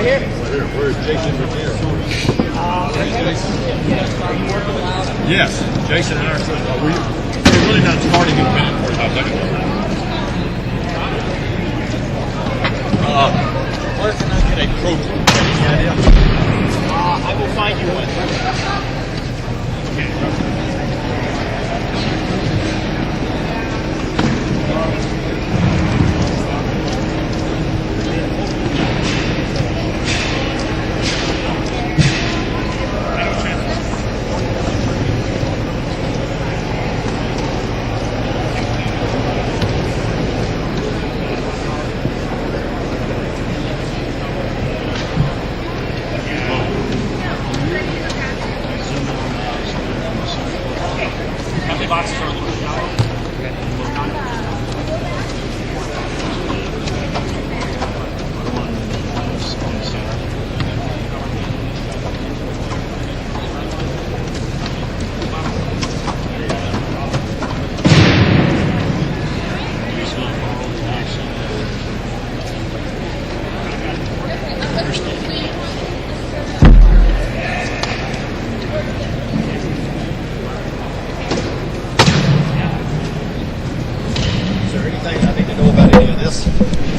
Where's Jason Revere? Yes, Jason and I we're really not starting in a minute. 45 seconds. Where can I get a trophy? Any idea? I will find you one. Boxes are a little shallow.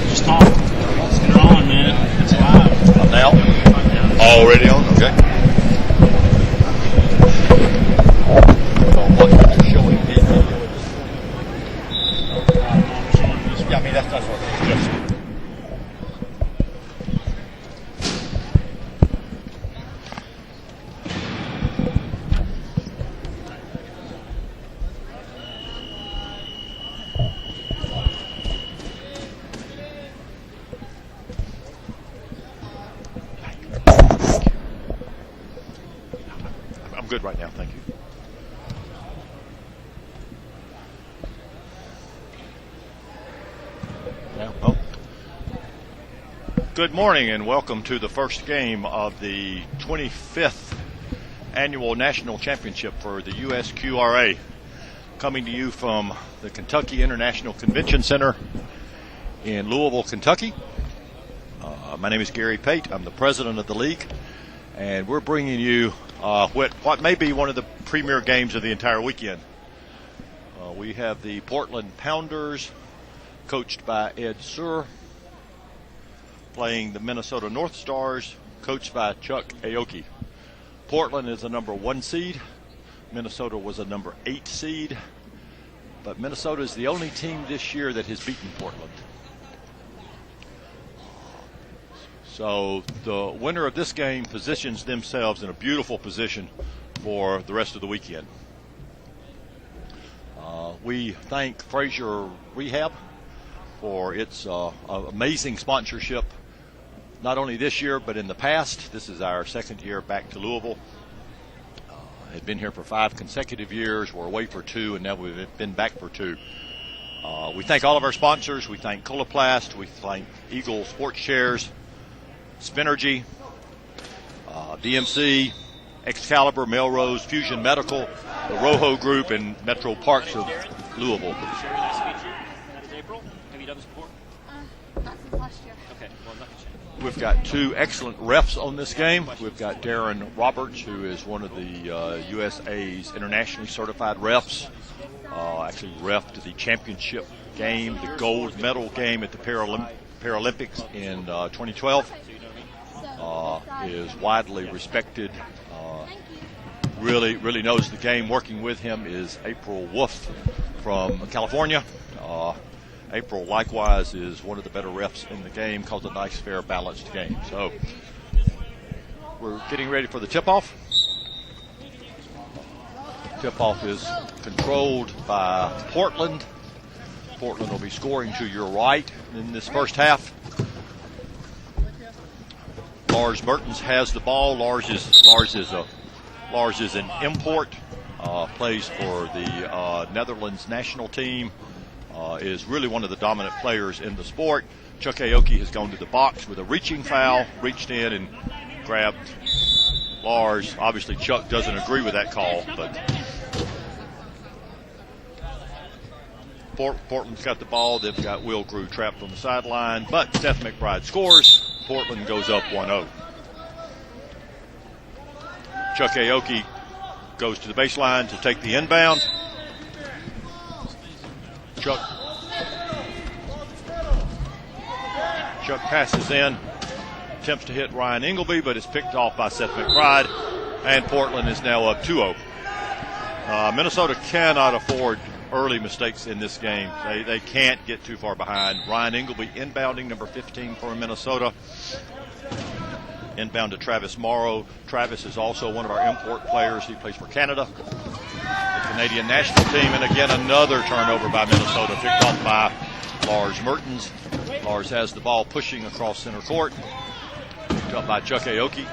Just talk. Let's get it on, man. It's live. I'm now. Already on? Okay. So what you're showing me? Yeah, I mean that's what it is. Yes. I'm good right now, thank you. Oh. Good morning and welcome to the first game of the 25th Annual National Championship for the USQRA. Coming to you from the Kentucky International Convention Center in Louisville, Kentucky. My name is Gary Pate. I'm the president of the league. And we're bringing you what may be one of the premier games of the entire weekend. We have the Portland Pounders, coached by Ed Suhr, playing the Minnesota North Stars, coached by Chuck Aoki. Portland is a number 1 seed. Minnesota was a number 8 seed. But Minnesota is the only team this year that has beaten Portland. So the winner of this game positions themselves in a beautiful position for the rest of the weekend. We thank Frazier Rehab for its amazing sponsorship, not only this year but in the past. This is our second year back to Louisville. Had been here for 5 consecutive years. We're away for 2, and now we've been back for 2. We thank all of our sponsors. We thank Coloplast. We thank Eagle Sports Chairs, Spinergy, DMC, Excalibur, Melrose, Fusion Medical, the Rojo Group, and Metro Parks of Louisville. That is April. Have you done this before? Not since last year. Okay, well, nothing changed. We've got 2 excellent refs on this game. We've got Darren Roberts, who is one of the USA's internationally certified refs. Actually refed the championship game, the gold medal game at the Paralympics in 2012. Is widely respected. Really knows the game. Working with him is April Wolf from California. April likewise is one of the better refs in the game. Calls a nice, fair, balanced game. So we're getting ready for the tip-off. Tip-off is controlled by Portland. Portland will be scoring to your right in this first half. Lars Mertens has the ball. Lars is an import. Plays for the Netherlands national team. Is really one of the dominant players in the sport. Chuck Aoki has gone to the box with a reaching foul, reached in and grabbed Lars. Obviously, Chuck doesn't agree with that call, but Portland's got the ball. They've got Will Grew trapped on the sideline, but Seth McBride scores. Portland goes up 1-0. Chuck Aoki goes to the baseline to take the inbound. Chuck passes in, attempts to hit Ryan Ingleby, but is picked off by Seth McBride, and Portland is now up 2-0. Minnesota cannot afford early mistakes in this game. They can't get too far behind. Ryan Ingleby inbounding, number 15 for Minnesota. Inbound to Travis Morrow. Travis is also one of our import players. He plays for Canada, the Canadian national team. And again, another turnover by Minnesota, picked off by Lars Mertens. Lars has the ball pushing across center court, picked up by Chuck Aoki.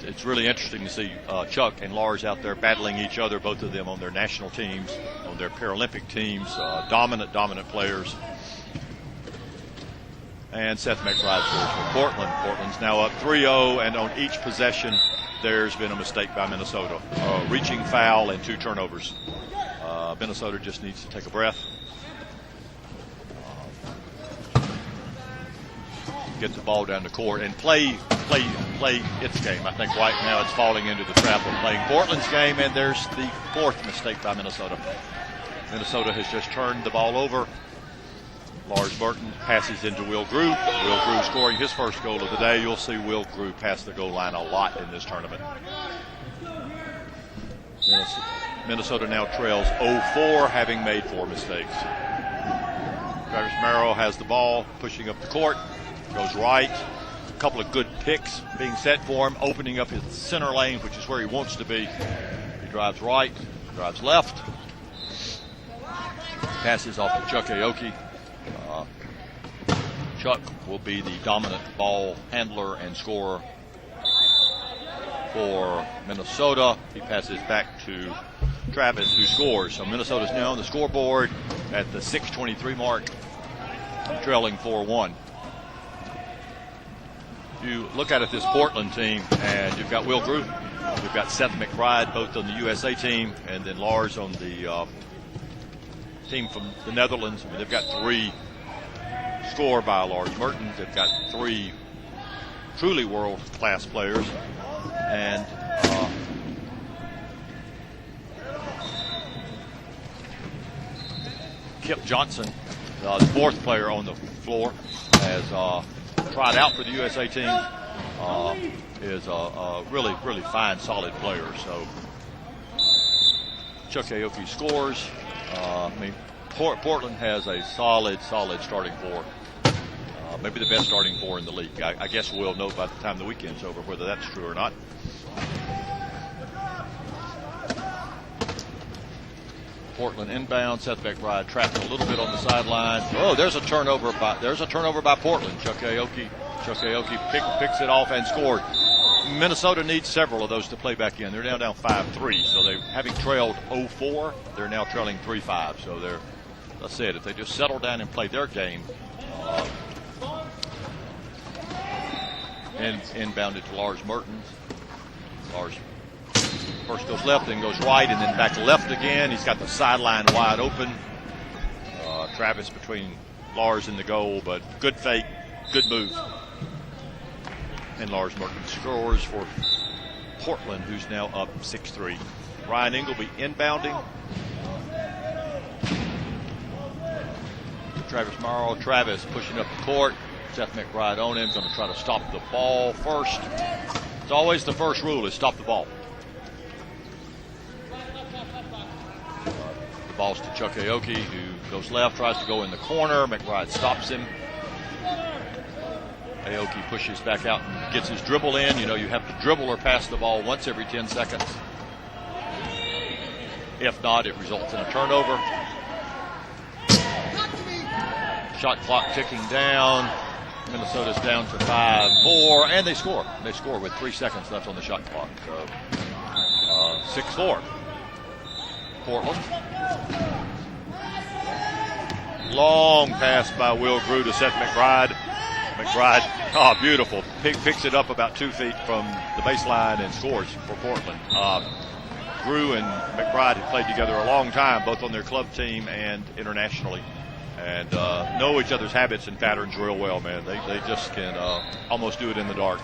It's really interesting to see Chuck and Lars out there battling each other, both of them on their national teams, on their Paralympic teams, dominant players. And Seth McBride scores for Portland. Portland's now up 3-0, and on each possession, there's been a mistake by Minnesota. Reaching foul and 2 turnovers. Minnesota just needs to take a breath. Get the ball down the court and play its game. I think right now it's falling into the trap of playing Portland's game, and there's the 4th mistake by Minnesota. Minnesota has just turned the ball over. Lars Burton passes into Will Grew. Will Grew scoring his first goal of the day. You'll see Will Grew pass the goal line a lot in this tournament. Minnesota now trails 0-4, having made 4 mistakes. Travis Morrow has the ball, pushing up the court, goes right. A couple of good picks being set for him, opening up his center lane, which is where he wants to be. He drives right, drives left, passes off to Chuck Aoki. Chuck will be the dominant ball handler and scorer for Minnesota. He passes back to Travis, who scores. So Minnesota's now on the scoreboard at the 6:23 mark, trailing 4-1. You look at this Portland team, and you've got Will Grew, you've got Seth McBride, both on the USA team, and then Lars on the team from the Netherlands. I mean, they've got 3 scored by Lars Mertens. They've got 3 truly world-class players, and Kip Johnson, the 4th player on the floor, has tried out for the USA team. Is a really fine, solid player. So Chuck Aoki scores. Portland has a solid starting 4. Maybe the best starting 4 in the league. I guess we'll know by the time the weekend's over whether that's true or not. Portland inbound. Seth McBride trapped a little bit on the sideline. Oh, there's a turnover by Portland. Chuck Aoki picks it off and scored. Minnesota needs several of those to play back in. They're now down 5-3. So they, having trailed 0-4, they're now trailing 3-5. So they're, I said, if they just settle down and play their game. And inbounded to Lars Mertens. Lars first goes left, then goes right, and then back left again. He's got the sideline wide open. Travis between Lars and the goal, but good fake, good move. And Lars Mertens scores for Portland, who's now up 6-3. Ryan Ingleby inbounding. Travis Morrow. Travis pushing up the court. Seth McBride on him, going to try to stop the ball first. It's always the first rule is stop the ball. The ball's to Chuck Aoki, who goes left, tries to go in the corner. McBride stops him. Aoki pushes back out and gets his dribble in. You know, you have to dribble or pass the ball once every 10 seconds. If not, it results in a turnover. Shot clock ticking down. Minnesota's down to 5-4, and they score. They score with 3 seconds left on the shot clock. So 6-4. Portland. Long pass by Will Grew to Seth McBride. McBride, beautiful. Picks it up about 2 feet from the baseline and scores for Portland. Grew and McBride have played together a long time, both on their club team and internationally. and know each other's habits and patterns real well, man. They just can almost do it in the dark.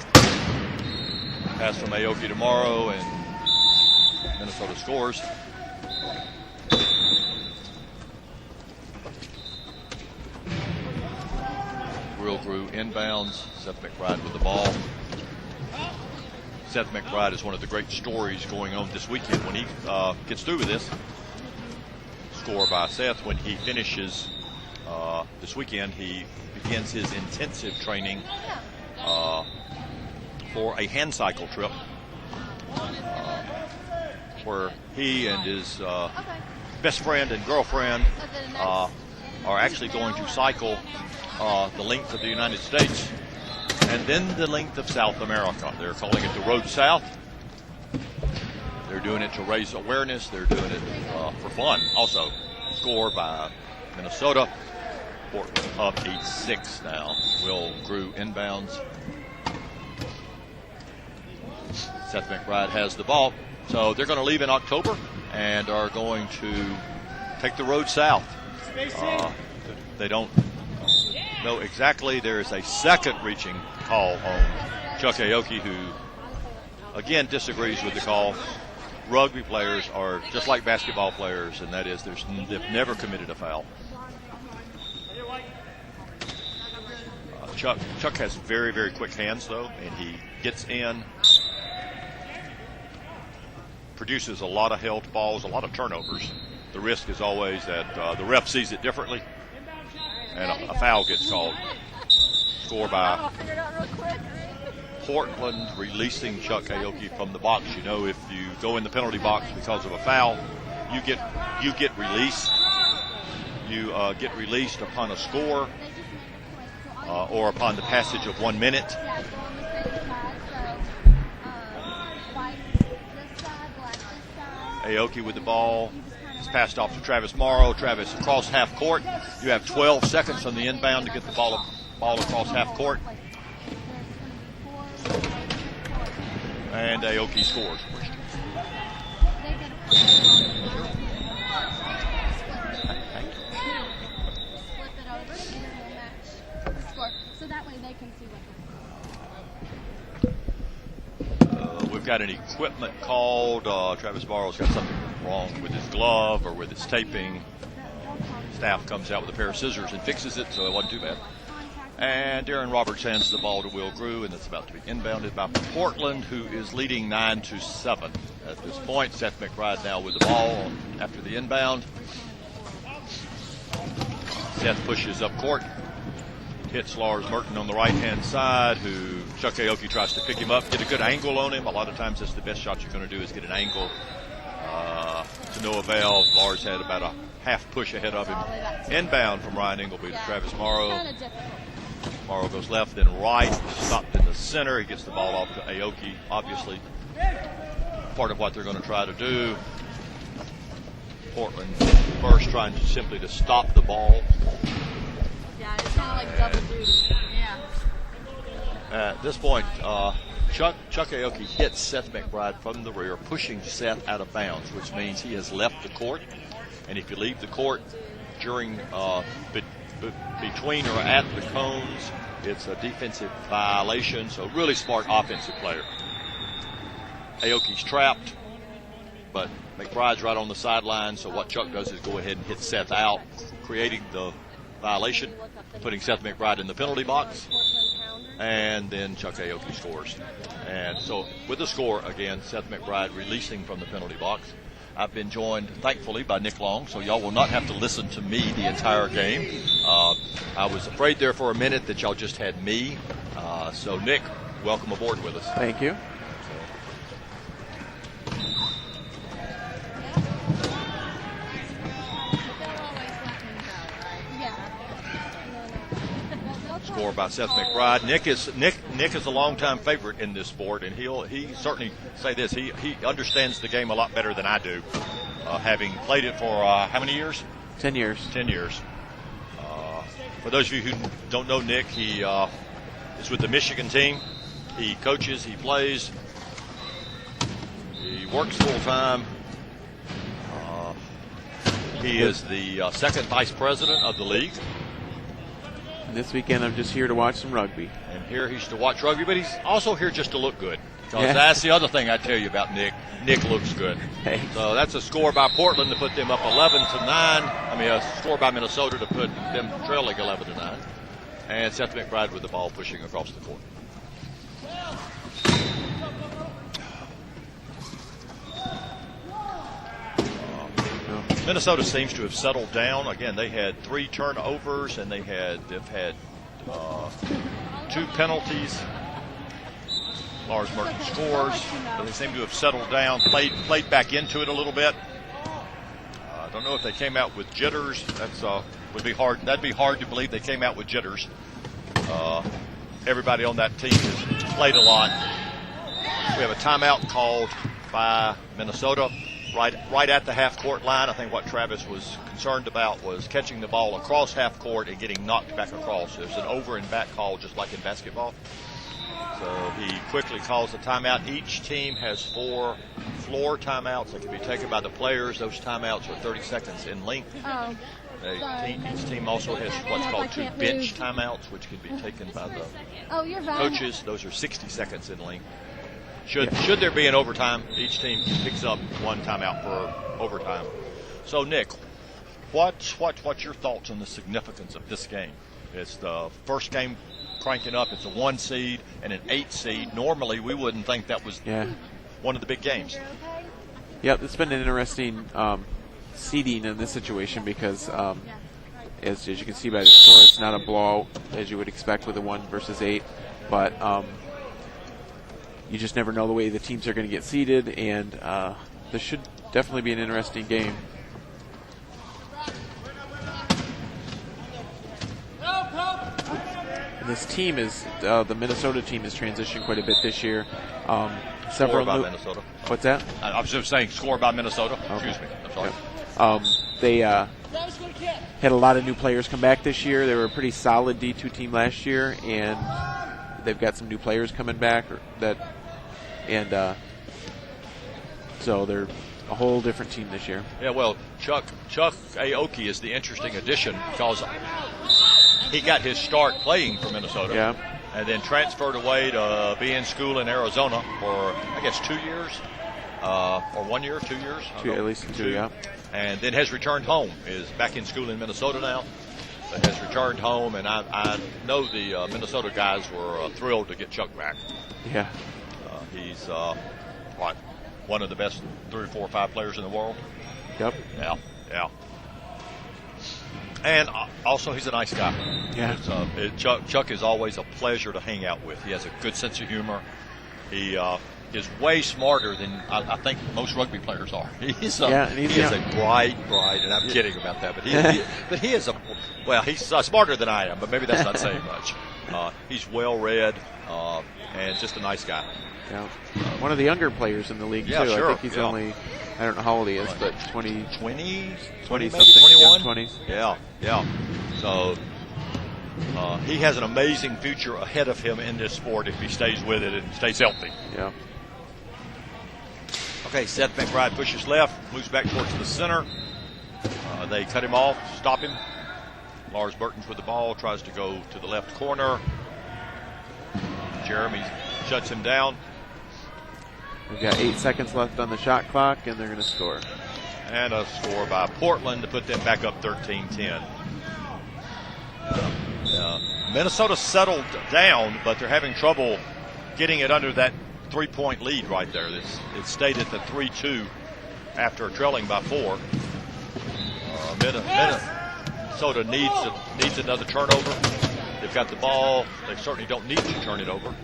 Pass from Aoki tomorrow, and Minnesota scores. Will Grew inbounds. Seth McBride with the ball. Seth McBride is one of the great stories going on this weekend. When he gets through with this, score by Seth. When he finishes this weekend, he begins his intensive training for a hand cycle trip where he and his best friend and girlfriend are actually going to cycle the length of the United States and then the length of South America. They're calling it the Road South. They're doing it to raise awareness. They're doing it for fun. Also, score by Minnesota. Portland up 8-6 now. Will Grew inbounds. Seth McBride has the ball. So they're going to leave in October and are going to take the road south. They don't know exactly. There's a second reaching call on Chuck Aoki, who again disagrees with the call. Rugby players are just like basketball players, and that is they've never committed a foul. Chuck has very, very quick hands, though, and he gets in, produces a lot of held balls, a lot of turnovers. The risk is always that the ref sees it differently, and a foul gets called. Score by Portland releasing Chuck Aoki from the box. You know, if you go in the penalty box because of a foul, you get released. You get released upon a score or upon the passage of 1 minute. Aoki with the ball. It's passed off to Travis Morrow. Travis across half court. You have 12 seconds on the inbound to get the ball across half court. And Aoki scores. So that way they can see We've got an equipment called. Travis Morrow's got something wrong with his glove or with his taping. Staff comes out with a pair of scissors and fixes it, so it wasn't too bad. And Darren Roberts hands the ball to Will Grew, and it's about to be inbounded by Portland, who is leading 9-7 at this point. Seth McBride now with the ball after the inbound. Seth pushes up court, hits Lars Merton on the right-hand side, who Chuck Aoki tries to pick him up, get a good angle on him. A lot of times that's the best shot you're going to do is get an angle. To no avail. Lars had about a half push ahead of him. Inbound from Ryan Ingleby to Travis Morrow. Morrow goes left, then right, stopped in the center. He gets the ball off to Aoki, obviously. Part of what they're going to try to do. Portland first trying to simply to stop the ball. Yeah, it's kind of like double duty. Yeah. At this point, Chuck Aoki hits Seth McBride from the rear, pushing Seth out of bounds, which means he has left the court. And if you leave the court during between or at the cones, it's a defensive violation. So really smart offensive player. Aoki's trapped, but McBride's right on the sideline. So what Chuck does is go ahead and hit Seth out, creating the violation, putting Seth McBride in the penalty box. And then Chuck Aoki scores. And so with the score, again, Seth McBride releasing from the penalty box. I've been joined, thankfully, by Nick Long, so y'all will not have to listen to me the entire game. I was afraid there for a minute that y'all just had me. So, Nick, welcome aboard with us. Thank you. Score by Seth McBride. Nick is a longtime favorite in this sport, and he certainly say this. He understands the game a lot better than I do, having played it for how many years? 10 years. 10 years. For those of you who don't know Nick, he is with the Michigan team. He coaches, he plays, he works full time. He is the second vice president of the league. And this weekend, I'm just here to watch some rugby. And here he's to watch rugby, but he's also here just to look good. Because Yeah. that's the other thing I tell you about Nick. Nick looks good. Hey. So that's a score by Portland to put them up 11-9. I mean, a score by Minnesota to put them trailing 11-9. And Seth McBride with the ball pushing across the court. Minnesota seems to have settled down. Again, they had 3 turnovers and they've had 2 penalties. Lars Merton scores, but they seem to have settled down, played back into it a little bit. I don't know if they came out with jitters. Would be hard. That'd be hard to believe they came out with jitters. Everybody on that team has played a lot. We have a timeout called by Minnesota right at the half-court line. I think what Travis was concerned about was catching the ball across half-court and getting knocked back across. There's an over and back call just like in basketball. So he quickly calls the timeout. Each team has 4 floor timeouts that can be taken by the players. Those timeouts are 30 seconds in length. Oh. Each team also has what's called 2 bench timeouts, which can be taken by the You're fine. coaches. Those are 60 seconds in length. Should there be an overtime, each team picks up 1 timeout for overtime. So, Nick, what's your thoughts on the significance of this game? It's the first game cranking up. It's a 1 seed and an 8 seed. Normally, we wouldn't think that was one of the big games. Yep, it's been an interesting seeding in this situation because, as you can see by the score, it's not a blowout as you would expect with a 1 versus 8, but you just never know the way the teams are going to get seeded, and this should definitely be an interesting game. This team is the Minnesota team has transitioned quite a bit this year. Score by Minnesota. What's that? I was just saying score by Minnesota. Okay. Excuse me. I'm sorry. Yep. They had a lot of new players come back this year. They were a pretty solid D2 team last year, and they've got some new players coming back so they're a whole different team this year. Yeah, well, Chuck Aoki is the interesting addition because he got his start playing for Minnesota and then transferred away to be in school in Arizona for, I guess, 2 years or 1 year, 2 years? At least two, yeah. And then has returned home, is back in school in Minnesota now, but has returned home, and I know the Minnesota guys were thrilled to get Chuck back. Yeah. He's, one of the best 3, 4, 5 players in the world? Yep. Yeah. And also, he's a nice guy. Yeah. Chuck is always a pleasure to hang out with. He has a good sense of humor. He is way smarter than I think most rugby players are. He's a bright, and I'm kidding about that, but he is he's smarter than I am, but maybe that's not saying much. He's well-read and just a nice guy. Yeah. One of the younger players in the league, too. Sure. I think he's only, I don't know how old he is, but 20 maybe, something. 21? 20s. Yeah. So he has an amazing future ahead of him in this sport if he stays with it and stays healthy. Yeah. Okay, Seth McBride pushes left, moves back towards the center. They cut him off, stop him. Lars Burton's with the ball, tries to go to the left corner. Jeremy shuts him down. We've got 8 seconds left on the shot clock, and they're going to score. And a score by Portland to put them back up 13-10. Minnesota settled down, but they're having trouble getting it under that 3-point lead right there. It stayed at the 3-2 after trailing by 4. Minnesota needs another turnover. They've got the ball. They certainly don't need to turn it over.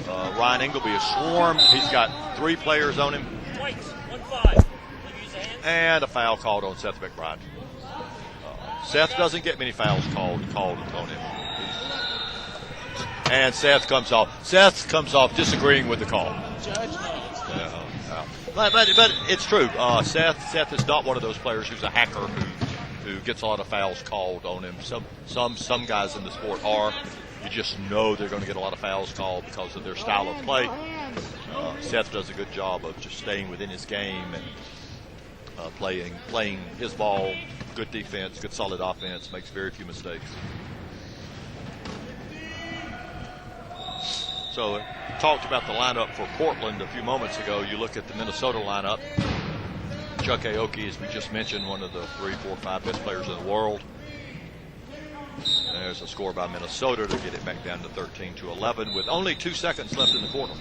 Ryan Ingleby is swarmed. He's got 3 players on him. And a foul called on Seth McBride. Seth doesn't get many fouls called on him. And Seth comes off disagreeing with the call. But it's true. Seth is not one of those players who's a hacker who gets a lot of fouls called on him. Some guys in the sport are. You just know they're going to get a lot of fouls called because of their style of play. Seth does a good job of just staying within his game. And playing his ball, good defense, good solid offense, makes very few mistakes. So talked about the lineup for Portland a few moments ago. You look at the Minnesota lineup. Chuck Aoki, as we just mentioned, one of the 3, 4, 5 best players in the world. There's a score by Minnesota to get it back down to 13-11 with only 2 seconds left in the quarter.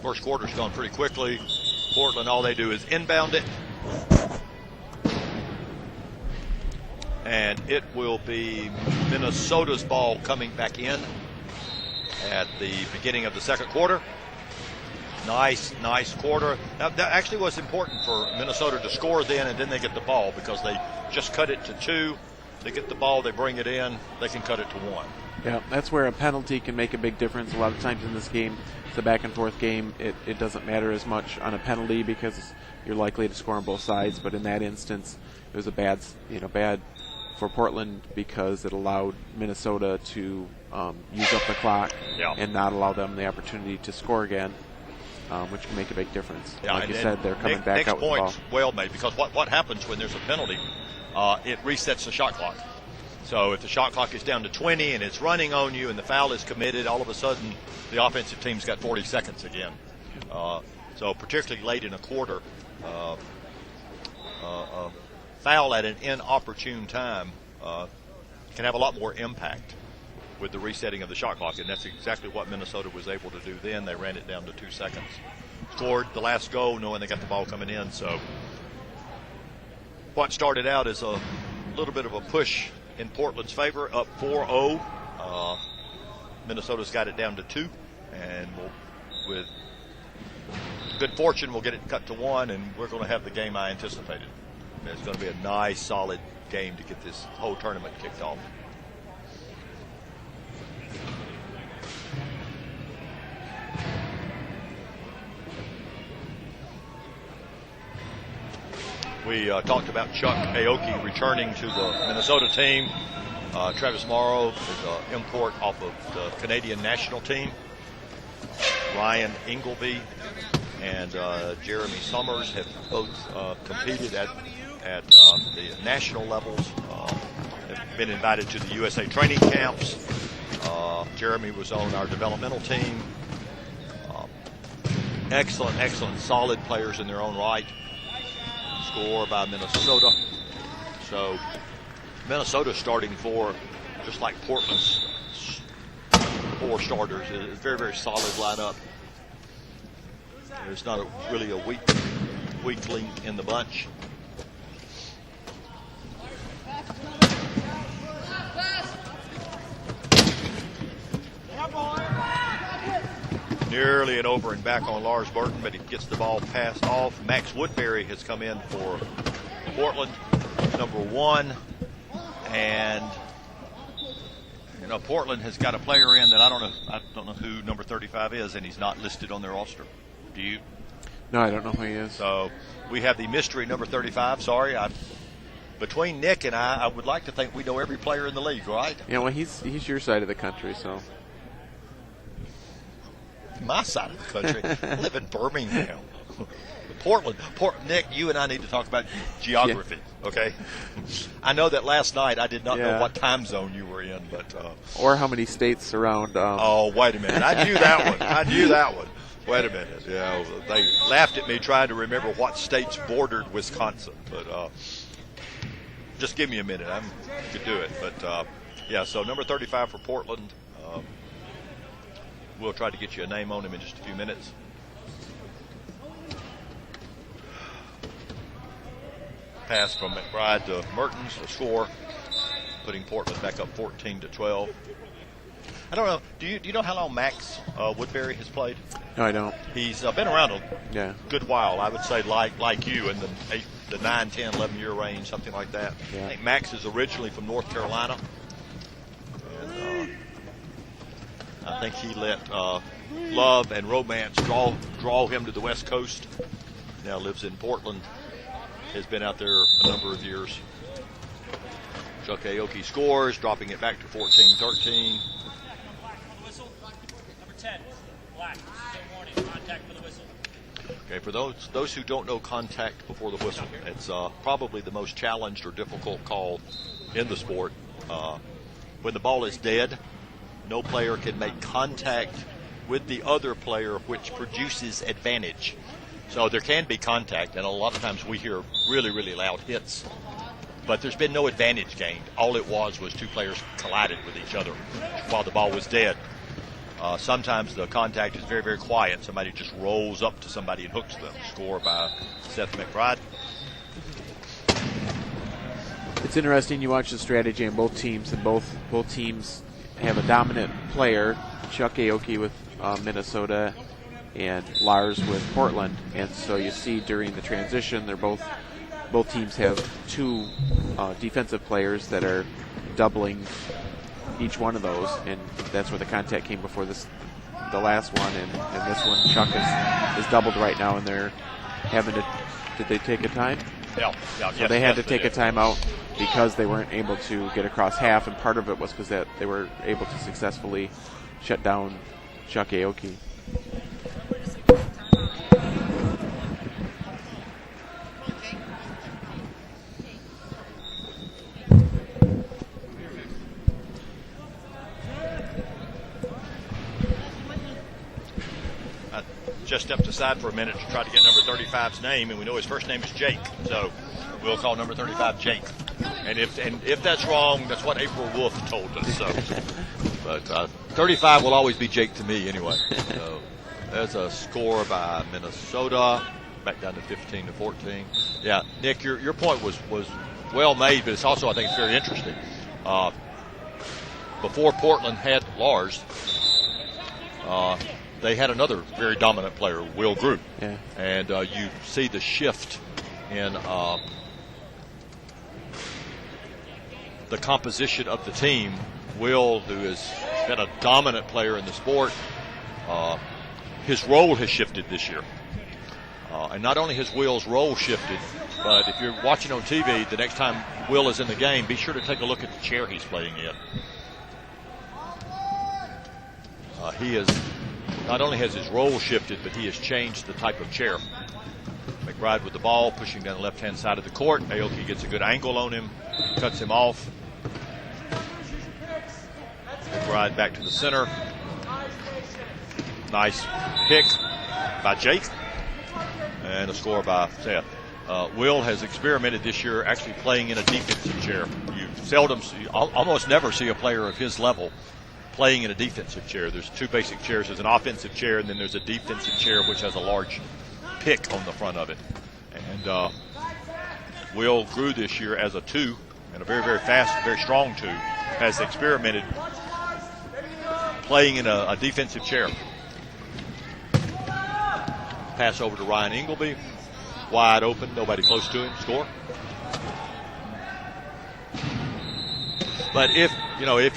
First quarter's gone pretty quickly. Portland, all they do is inbound it. And it will be Minnesota's ball coming back in at the beginning of the second quarter. Nice quarter. Now, that actually was important for Minnesota to score then, and then they get the ball because they just cut it to 2. They get the ball, they bring it in, they can cut it to 1. Yeah, that's where a penalty can make a big difference. A lot of times in this game, it's a back-and-forth game. It doesn't matter as much on a penalty because you're likely to score on both sides. But in that instance, it was a bad for Portland because it allowed Minnesota to use up the clock and not allow them the opportunity to score again, which can make a big difference. Yeah, like you said, they're coming back Nick's out with the ball. point's well made because what happens when there's a penalty, it resets the shot clock. So if the shot clock is down to 20 and it's running on you and the foul is committed, all of a sudden the offensive team's got 40 seconds again. So particularly late in a quarter, foul at an inopportune time can have a lot more impact with the resetting of the shot clock, and that's exactly what Minnesota was able to do then. They ran it down to 2 seconds. Scored the last goal knowing they got the ball coming in. So what started out as a little bit of a push in Portland's favor, up 4-0. Minnesota's got it down to 2, and with good fortune, we'll get it cut to 1, and we're going to have the game I anticipated. It's going to be a nice, solid game to get this whole tournament kicked off. We talked about Chuck Aoki returning to the Minnesota team. Travis Morrow is an import off of the Canadian national team. Ryan Ingleby and Jeremy Summers have both competed at the national levels, have been invited to the USA training camps. Jeremy was on our developmental team. Excellent, solid players in their own right. Score by Minnesota. So Minnesota's starting 4, just like Portland's 4 starters. It's a very, very solid lineup. There's not really a weak link in the bunch. Nearly an over and back on Lars Burton, but he gets the ball passed off. Max Woodbury has come in for Portland, number 1. And Portland has got a player in that I don't know who number 35 is, and he's not listed on their roster. Do you? No, I don't know who he is. So we have the mystery number 35. Sorry, between Nick and I would like to think we know every player in the league, right? Yeah, well, he's your side of the country, so. My side of the country. I live in Birmingham. Portland. Nick, you and I need to talk about geography, okay? I know that last night I did not know what time zone you were in, but or how many states surround. Oh, wait a minute. I knew that one. Wait a minute. Yeah, they laughed at me trying to remember what states bordered Wisconsin, but just give me a minute. I could do it, but so number 35 for Portland. We'll try to get you a name on him in just a few minutes. Pass from McBride to Mertens, the score, putting Portland back up 14-12. I don't know. Do you know how long Max Woodbury has played? No, I don't. He's been around a good while. I would say like you in the 9, 10, 11 year range, something like that. Yeah. I think Max is originally from North Carolina. And, I think he let love and romance draw him to the West Coast. Now lives in Portland. Has been out there a number of years. Chuck Aoki scores, dropping it back to 14-13. Okay, for those who don't know contact before the whistle, it's probably the most challenged or difficult call in the sport. When the ball is dead, no player can make contact with the other player, which produces advantage. So there can be contact, and a lot of times we hear really, really loud hits. But there's been no advantage gained. All it was two players collided with each other while the ball was dead. Sometimes the contact is very, very quiet. Somebody just rolls up to somebody and hooks them. Score by Seth McBride. It's interesting. You watch the strategy on both teams, and both teams have a dominant player, Chuck Aoki with Minnesota and Lars with Portland. And so you see during the transition, both teams have two defensive players that are doubling each one of those, and that's where the contact came before the last one, and this one Chuck is doubled right now, and they're having to. Did they take a time? Yeah. So they had to take a timeout because they weren't able to get across half, and part of it was because that they were able to successfully shut down Chuck Aoki. Just stepped aside for a minute to try to get number 35's name, and we know his first name is Jake, so we'll call number 35 Jake. And if that's wrong, that's what April Wolf told us. So, but 35 will always be Jake to me anyway. So there's a score by Minnesota, back down to 15-14. Yeah, Nick, your point was well made, but it's also, I think, it's very interesting. Before Portland had Lars, they had another very dominant player, Will Group. Yeah. And you see the shift in the composition of the team. Will, who has been a dominant player in the sport, his role has shifted this year. And not only has Will's role shifted, but if you're watching on TV, the next time Will is in the game, be sure to take a look at the chair he's playing in. He is... Not only has his role shifted, but he has changed the type of chair. McBride with the ball, pushing down the left-hand side of the court. Aoki gets a good angle on him, cuts him off. McBride back to the center. Nice pick by Jake. And a score by Seth. Will has experimented this year actually playing in a defensive chair. You almost never see a player of his level playing in a defensive chair. There's two basic chairs. There's an offensive chair, and then there's a defensive chair, which has a large pick on the front of it. And Will grew this year as a 2, and a very, very fast, very strong 2, has experimented playing in a defensive chair. Pass over to Ryan Ingleby. Wide open, nobody close to him. Score. But if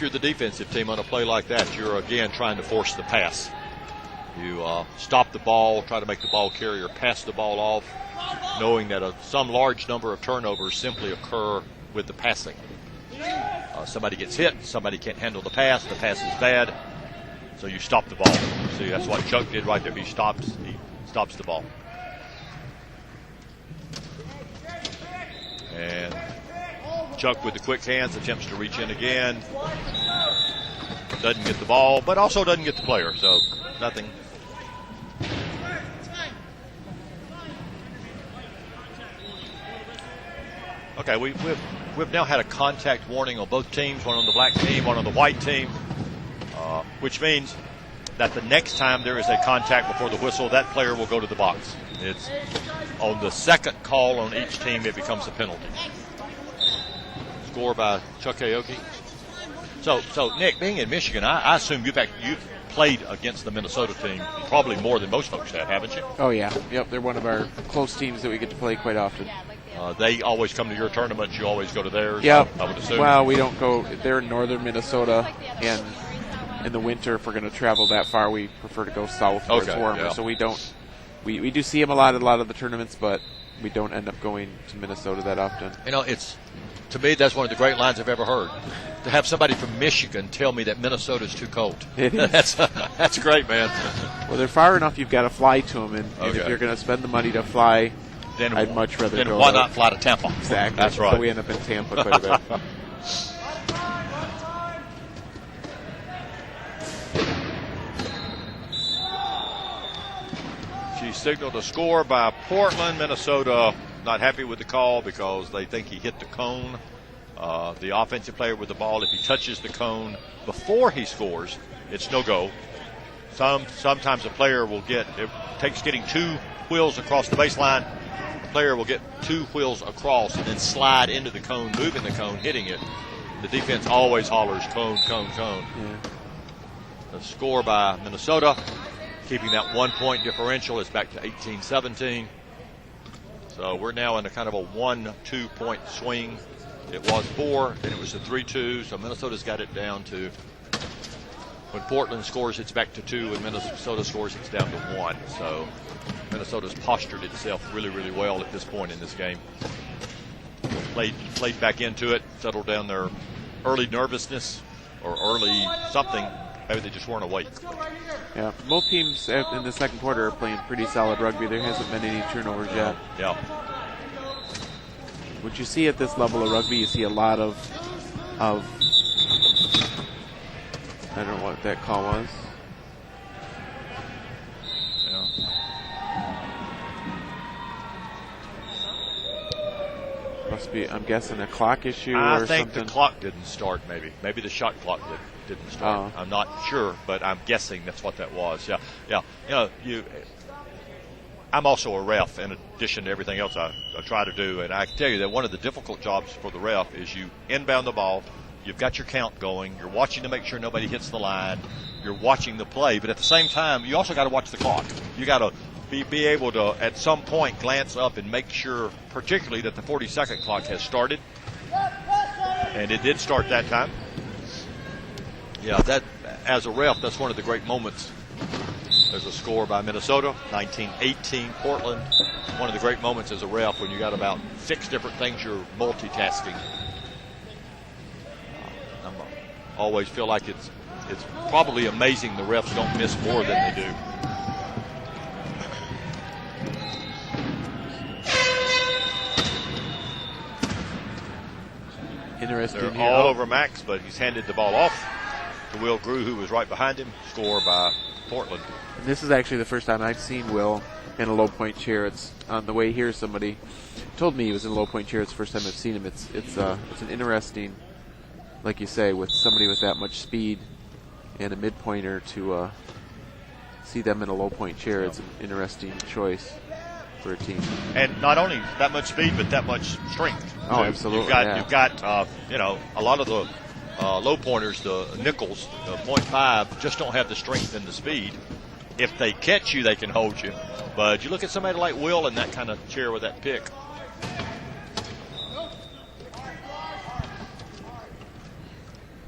you're the defensive team on a play like that, you're again trying to force the pass. You stop the ball, try to make the ball carrier pass the ball off, knowing that some large number of turnovers simply occur with the passing. Somebody gets hit, somebody can't handle the pass is bad, so you stop the ball. See, that's what Chuck did right there. He stops the ball. And Chuck with the quick hands attempts to reach in again. Doesn't get the ball, but also doesn't get the player, so nothing. Okay, we've now had a contact warning on both teams, one on the black team, one on the white team, which means that the next time there is a contact before the whistle, that player will go to the box. It's on the second call on each team, it becomes a penalty. Score by Chuck Aoki. So Nick, being in Michigan, I assume you've played against the Minnesota team probably more than most folks have, haven't you? Oh, yeah. Yep, they're one of our close teams that we get to play quite often. They always come to your tournaments. You always go to theirs. Yeah. I would assume. Well, we don't go. They're in northern Minnesota, and in the winter, if we're going to travel that far, we prefer to go south where it's warmer. Yeah. So we don't. We do see them a lot at a lot of the tournaments, but we don't end up going to Minnesota that often. You know, to me, that's one of the great lines I've ever heard. To have somebody from Michigan tell me that Minnesota is too cold. It is. That's great, man. Well, they're far enough. You've got to fly to them, and Okay. if you're going to spend the money to fly, Then I'd much rather then go. why not fly to Tampa? Exactly. That's right. So we end up in Tampa quite a bit. She signaled a score by Portland. Minnesota not happy with the call because they think he hit the cone. The offensive player with the ball, if he touches the cone before he scores, it's no go. Sometimes a player will it takes getting 2 wheels across the baseline. The player will get 2 wheels across and then slide into the cone, moving the cone, hitting it. The defense always hollers cone, cone, cone. Yeah. The score by Minnesota, keeping that 1-point differential, is back to 18-17. So we're now in a kind of a 1-2 point swing. It was 4, then it was a 3-2. So Minnesota's got it down to, when Portland scores, it's back to 2. When Minnesota scores, it's down to 1. So Minnesota's postured itself really, really well at this point in this game. Played back into it, settled down their early nervousness or early something. Maybe they just weren't awake. Yeah, both teams in the second quarter are playing pretty solid rugby. There hasn't been any turnovers yet. Yeah. What you see at this level of rugby, you see a lot of I don't know what that call was. Yeah. Must be, I'm guessing, a clock issue I or think something. the clock didn't start, maybe. Maybe the shot clock didn't start. Oh. I'm not sure, but I'm guessing that's what that was. Yeah, yeah. You know, I'm also a ref in addition to everything else I try to do, and I can tell you that one of the difficult jobs for the ref is you inbound the ball, you've got your count going, you're watching to make sure nobody hits the line, you're watching the play, but at the same time, you also got to watch the clock. You got to be able to, at some point, glance up and make sure, particularly, that the 40-second clock has started. And it did start that time. Yeah, that, as a ref, that's one of the great moments. There's a score by Minnesota, 19-18 Portland. One of the great moments as a ref when you got about 6 different things you're multitasking. I always feel like it's probably amazing the refs don't miss more than they do. Interesting. They're here. all over Max, but he's handed the ball off to Will Grew, who was right behind him. Score by Portland. This is actually the first time I've seen Will in a low point chair. It's on the way here. Somebody told me he was in a low point chair. It's the first time I've seen him. It's an interesting, like you say, with somebody with that much speed and a mid-pointer to see them in a low point chair. It's an interesting choice for a team. And not only that much speed, but that much strength. Oh, too. absolutely. You've got a lot of the low pointers, the nickels, the 0.5, just don't have the strength and the speed. If they catch you, they can hold you. But you look at somebody like Will in that kind of chair with that pick.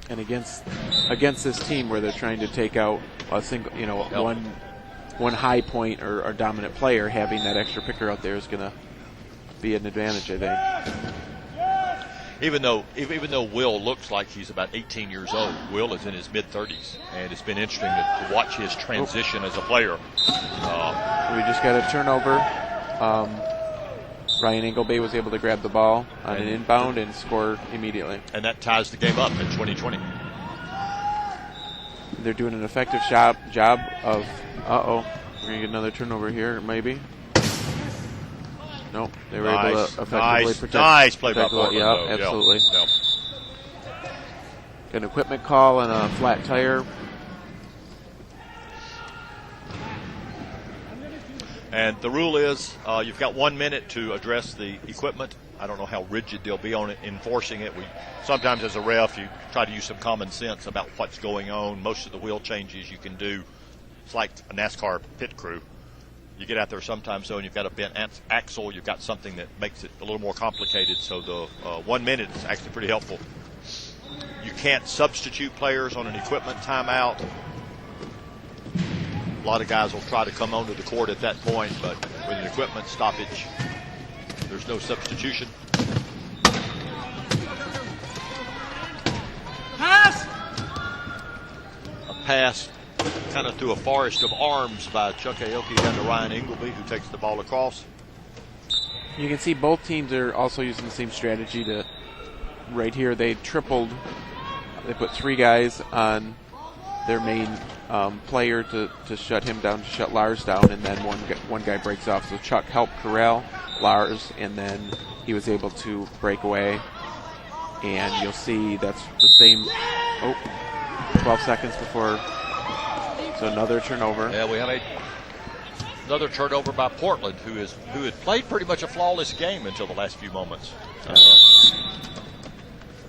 And against this team where they're trying to take out a single, one high point or dominant player, having that extra picker out there is going to be an advantage, I think. Even though Will looks like he's about 18 years old, Will is in his mid-30s, and it's been interesting to watch his transition as a player. We just got a turnover. Ryan Engelbay was able to grab the ball on an inbound and score immediately. And that ties the game up in 2020. They're doing an effective job of, we're going to get another turnover here, maybe. Nope, they were able to effectively protect. Nice play by Portland. Yeah, absolutely. An equipment call and a flat tire. And the rule is you've got 1 minute to address the equipment. I don't know how rigid they'll be on it, enforcing it. Sometimes as a ref, you try to use some common sense about what's going on. Most of the wheel changes you can do. It's like a NASCAR pit crew. You get out there sometimes, and you've got a bent axle. You've got something that makes it a little more complicated. So the 1 minute is actually pretty helpful. You can't substitute players on an equipment timeout. A lot of guys will try to come onto the court at that point, but with an equipment stoppage, There's no substitution. Pass! A pass kind of through a forest of arms by Chuck Aoki down to Ryan Ingleby, who takes the ball across. You can see both teams are also using the same strategy. To right here, they tripled. They put 3 guys on their main player to shut him down, to shut Lars down, and then one guy breaks off. So Chuck helped corral Lars, and then he was able to break away. And you'll see that's the same. 12 seconds before. So another turnover. Yeah, we have another turnover by Portland, who had played pretty much a flawless game until the last few moments.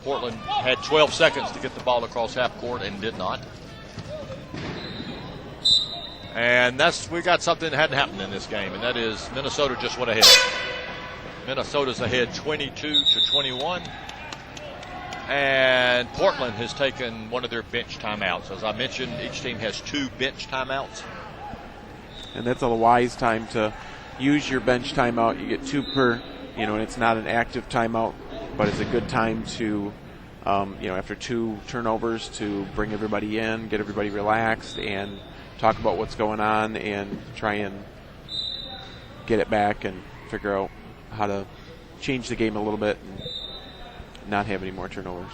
Portland had 12 seconds to get the ball across half court and did not. And we got something that hadn't happened in this game, and that is Minnesota just went ahead. Minnesota's ahead 22-21. And Portland has taken one of their bench timeouts. As I mentioned, each team has 2 bench timeouts. And that's a wise time to use your bench timeout. You get 2 per, and it's not an active timeout, but it's a good time to, after 2 turnovers, to bring everybody in, get everybody relaxed, and talk about what's going on, and try and get it back and figure out how to change the game a little bit and not have any more turnovers.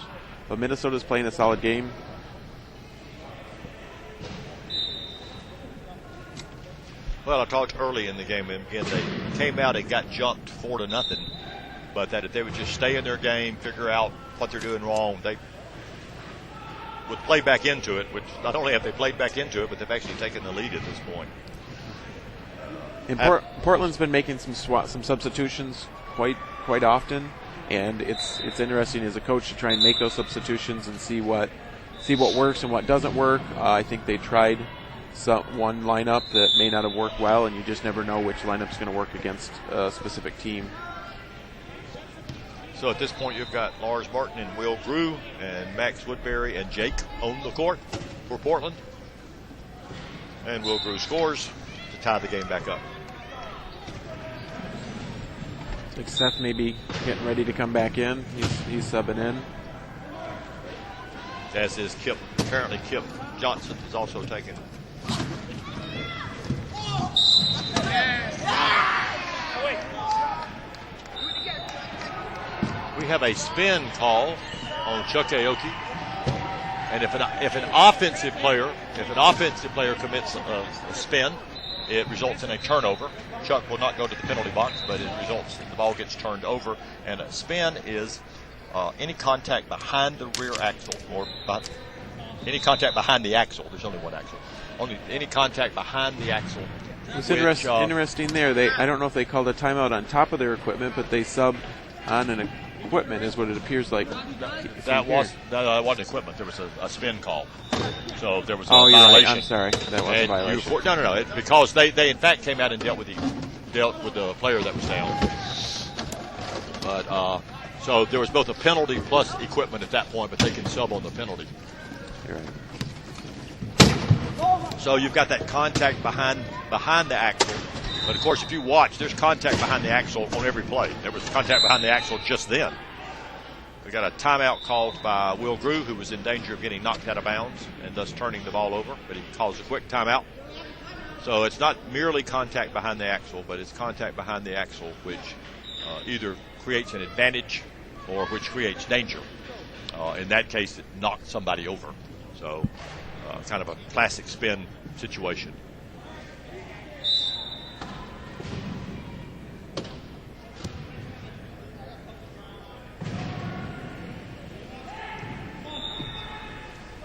But Minnesota's playing a solid game. Well, I talked early in the game, and again, they came out and got jumped 4-0. But that if they would just stay in their game, figure out what they're doing wrong, they would play back into it, which not only have they played back into it, but they've actually taken the lead at this point. And Portland's been making some substitutions quite often, and it's interesting as a coach to try and make those substitutions and see what works and what doesn't work. I think they tried one lineup that may not have worked well, and you just never know which lineup's going to work against a specific team. So at this point, you've got Lars Martin and Will Grew and Max Woodbury and Jake on the court for Portland. And Will Grew scores to tie the game back up. Like Seth may be getting ready to come back in. He's subbing in. As is Kip. Apparently Kip Johnson is also taking. We have a spin call on Chuck Aoki, and if an offensive player commits a spin, it results in a turnover. Chuck will not go to the penalty box, but it results the ball gets turned over, and a spin is any contact behind the rear axle any contact behind the axle. There's only one axle. Only any contact behind the axle. It's interesting there. I don't know if they called a timeout on top of their equipment, but they subbed on an equipment is what it appears like. That wasn't equipment. There was a spin call. So there was a violation. Right. I'm sorry. That was a violation. No. Because they in fact came out and dealt with the player that was down. But so there was both a penalty plus equipment at that point, but they can sub on the penalty. You're right. So you've got that contact behind the axle. But, of course, if you watch, there's contact behind the axle on every play. There was contact behind the axle just then. We got a timeout called by Will Grew, who was in danger of getting knocked out of bounds and thus turning the ball over, but he calls a quick timeout. So it's not merely contact behind the axle, but it's contact behind the axle, which either creates an advantage or which creates danger. In that case, it knocked somebody over. So kind of a classic spin situation.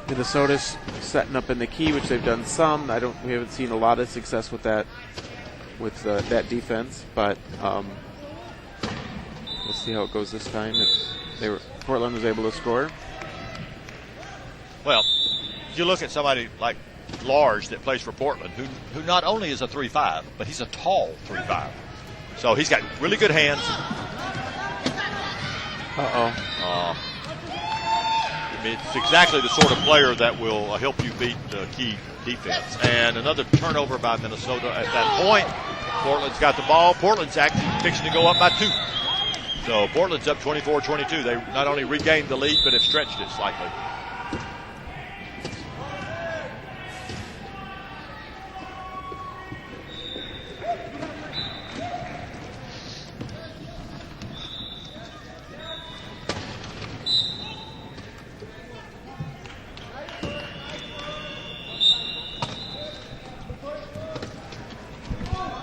Minnesota's setting up in the key, which they've done some. We haven't seen a lot of success with that defense, but we'll see how it goes this time. Portland was able to score. Well, you look at somebody like Lars that plays for Portland, who not only is a 3'5", but he's a tall 3'5". So he's got really good hands. It's exactly the sort of player that will help you beat the key defense. And another turnover by Minnesota at that point. Portland's got the ball. Portland's actually fixing to go up by 2. So Portland's up 24-22. They not only regained the lead, but have stretched it slightly.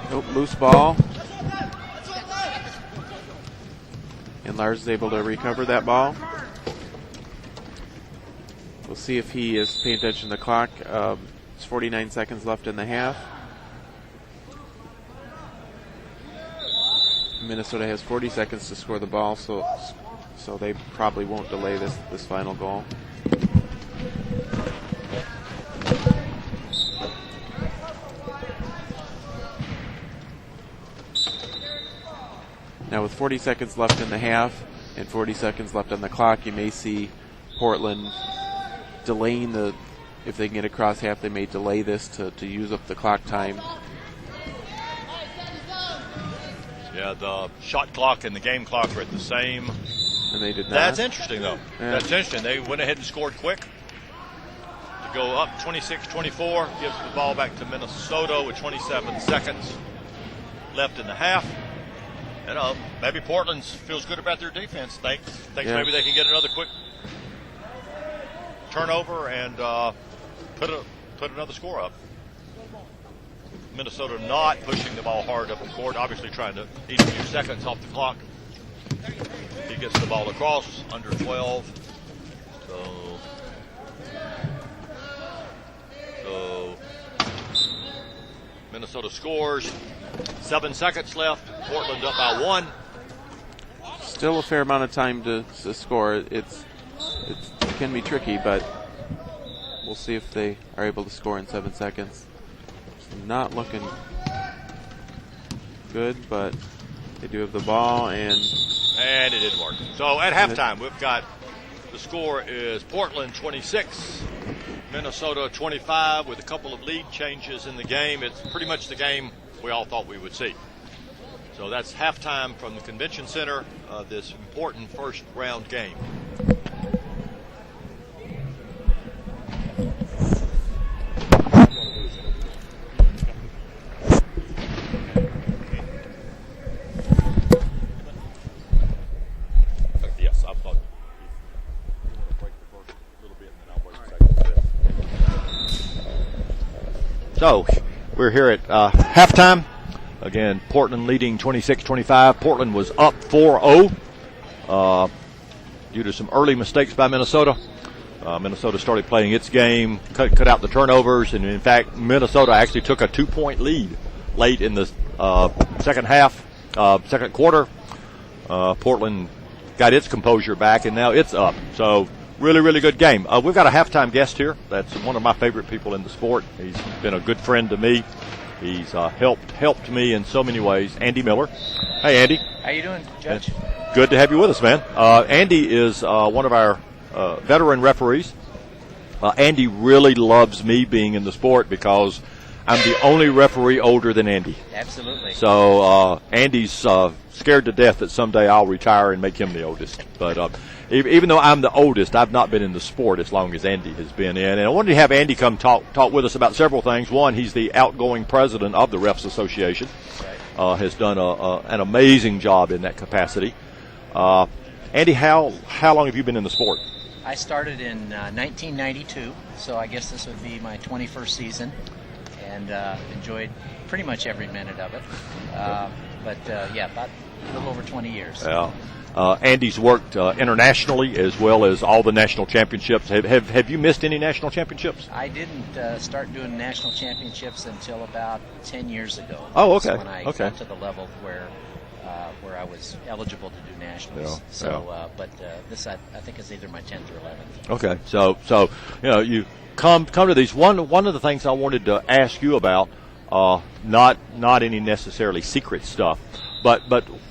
Nope, loose ball. And Lars is able to recover that ball. We'll see if he is paying attention to the clock. It's 49 seconds left in the half. Minnesota has 40 seconds to score the ball, so they probably won't delay this final goal. Now with 40 seconds left in the half and 40 seconds left on the clock, you may see Portland delaying if they can get across half, they may delay this to use up the clock time. Yeah, the shot clock and the game clock are at the same. And they did not. That's interesting, though. Yeah. That's interesting. They went ahead and scored quick to go up 26-24. Gives the ball back to Minnesota with 27 seconds left in the half. And maybe Portland feels good about their defense. Thinks maybe they can get another quick turnover and put another score up. Minnesota not pushing the ball hard up the court, obviously trying to eat a few seconds off the clock. He gets the ball across, under 12. So Minnesota scores. 7 seconds left. Portland up by 1. Still a fair amount of time to score. It can be tricky, but we'll see if they are able to score in 7 seconds. It's not looking good, but they do have the ball, and it didn't work. So at halftime, we've got the score is Portland 26, Minnesota 25, with a couple of lead changes in the game. It's pretty much the game we all thought we would see. So that's halftime from the Convention Center of this important first round game. Yes, I thought you want to break the first little bit and then I'll wait a second. So we're here at halftime. Again, Portland leading 26-25. Portland was up 4-0 due to some early mistakes by Minnesota. Minnesota started playing its game, cut out the turnovers, and in fact, Minnesota actually took a 2-point lead late in the second quarter. Portland got its composure back, and now it's up. So really, really good game. We've got a halftime guest here. That's one of my favorite people in the sport. He's been a good friend to me. He's helped me in so many ways. Andy Miller. Hey, Andy. How you doing, Judge? Good to have you with us, man. Andy is one of our veteran referees. Andy really loves me being in the sport because I'm the only referee older than Andy. Absolutely. So Andy's scared to death that someday I'll retire and make him the oldest. But even though I'm the oldest, I've not been in the sport as long as Andy has been in. And I wanted to have Andy come talk with us about several things. One, he's the outgoing president of the Refs Association. Right. Has done an amazing job in that capacity. Andy, how long have you been in the sport? I started in 1992, so I guess this would be my 21st season, and enjoyed pretty much every minute of it. About a little over 20 years. Yeah. Andy's worked internationally as well as all the national championships. Have you missed any national championships? I didn't start doing national championships until about 10 years ago. Oh, okay. When I got to the level where I was eligible to do nationals. This I think is either my 10th or 11th. Okay, so you come to these. One of the things I wanted to ask you about, not any necessarily secret stuff, but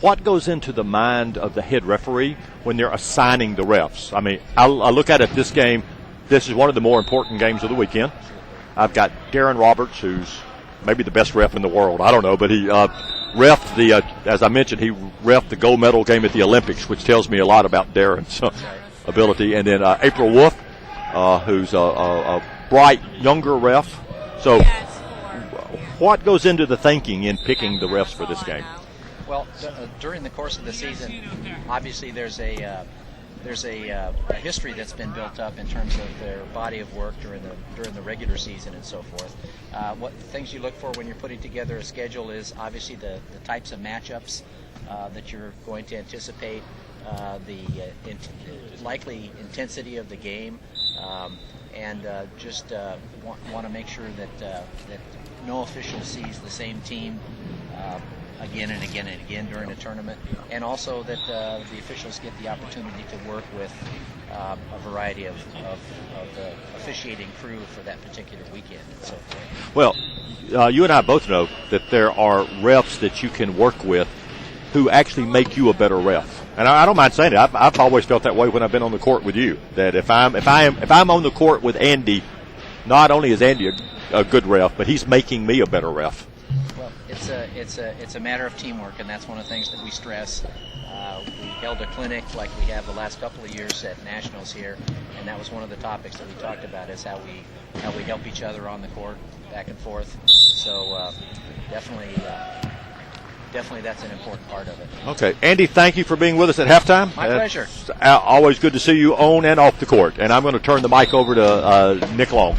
what goes into the mind of the head referee when they're assigning the refs? I mean, I look at it this game. This is one of the more important games of the weekend. I've got Darren Roberts, who's maybe the best ref in the world. I don't know, but he refed the, as I mentioned, he refed the gold medal game at the Olympics, which tells me a lot about Darren's ability. And then April Wolf, who's a bright younger ref. So, what goes into the thinking in picking the refs for this game? Well, during the course of the season, obviously there's a history that's been built up in terms of their body of work during the regular season and so forth. What things you look for when you're putting together a schedule is obviously the types of matchups that you're going to anticipate, the likely intensity of the game, and just want to make sure that no official sees the same team again and again and again during a tournament, and also that the officials get the opportunity to work with a variety of the officiating crew for that particular weekend and so forth. Well, you and I both know that there are refs that you can work with who actually make you a better ref. And I don't mind saying it. I've always felt that way when I've been on the court with you. That if I'm on the court with Andy, not only is Andy a good ref, but he's making me a better ref. Well, it's a matter of teamwork, and that's one of the things that we stress. We held a clinic like we have the last couple of years at Nationals here, and that was one of the topics that we talked about, is how we help each other on the court, back and forth. So definitely that's an important part of it. Okay. Andy, thank you for being with us at halftime. My pleasure. Always good to see you on and off the court. And I'm going to turn the mic over to Nick Long.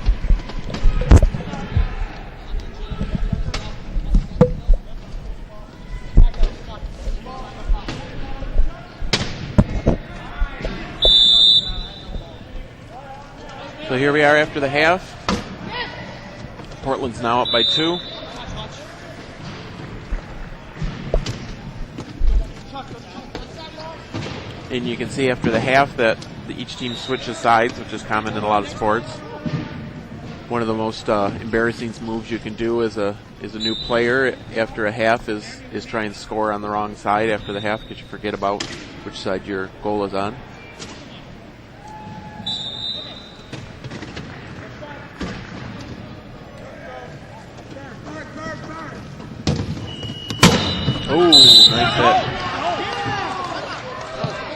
So here we are after the half. Portland's now up by 2. And you can see after the half that each team switches sides, which is common in a lot of sports. One of the most embarrassing moves you can do as a new player after a half is try and score on the wrong side after the half, because you forget about which side your goal is on. Oh, nice hit.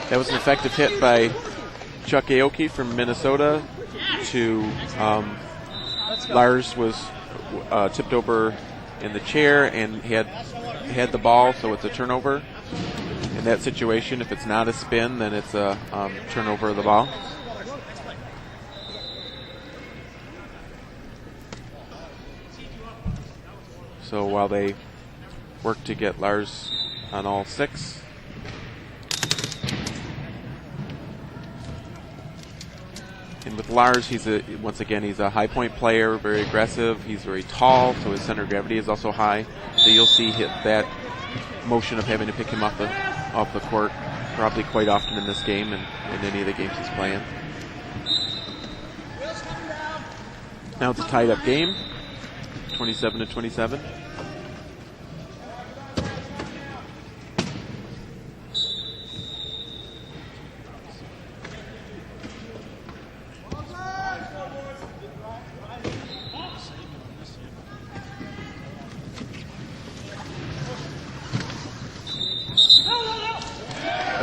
That was an effective hit by Chuck Aoki from Minnesota to Lars was tipped over in the chair and had the ball, so it's a turnover. In that situation, if it's not a spin, then it's a turnover of the ball. So while they work to get Lars on all 6. And with Lars, he's a high point player, very aggressive. He's very tall, so his center of gravity is also high. So you'll see that motion of having to pick him off the court probably quite often in this game and in any of the games he's playing. Now it's a tied up game, 27-27.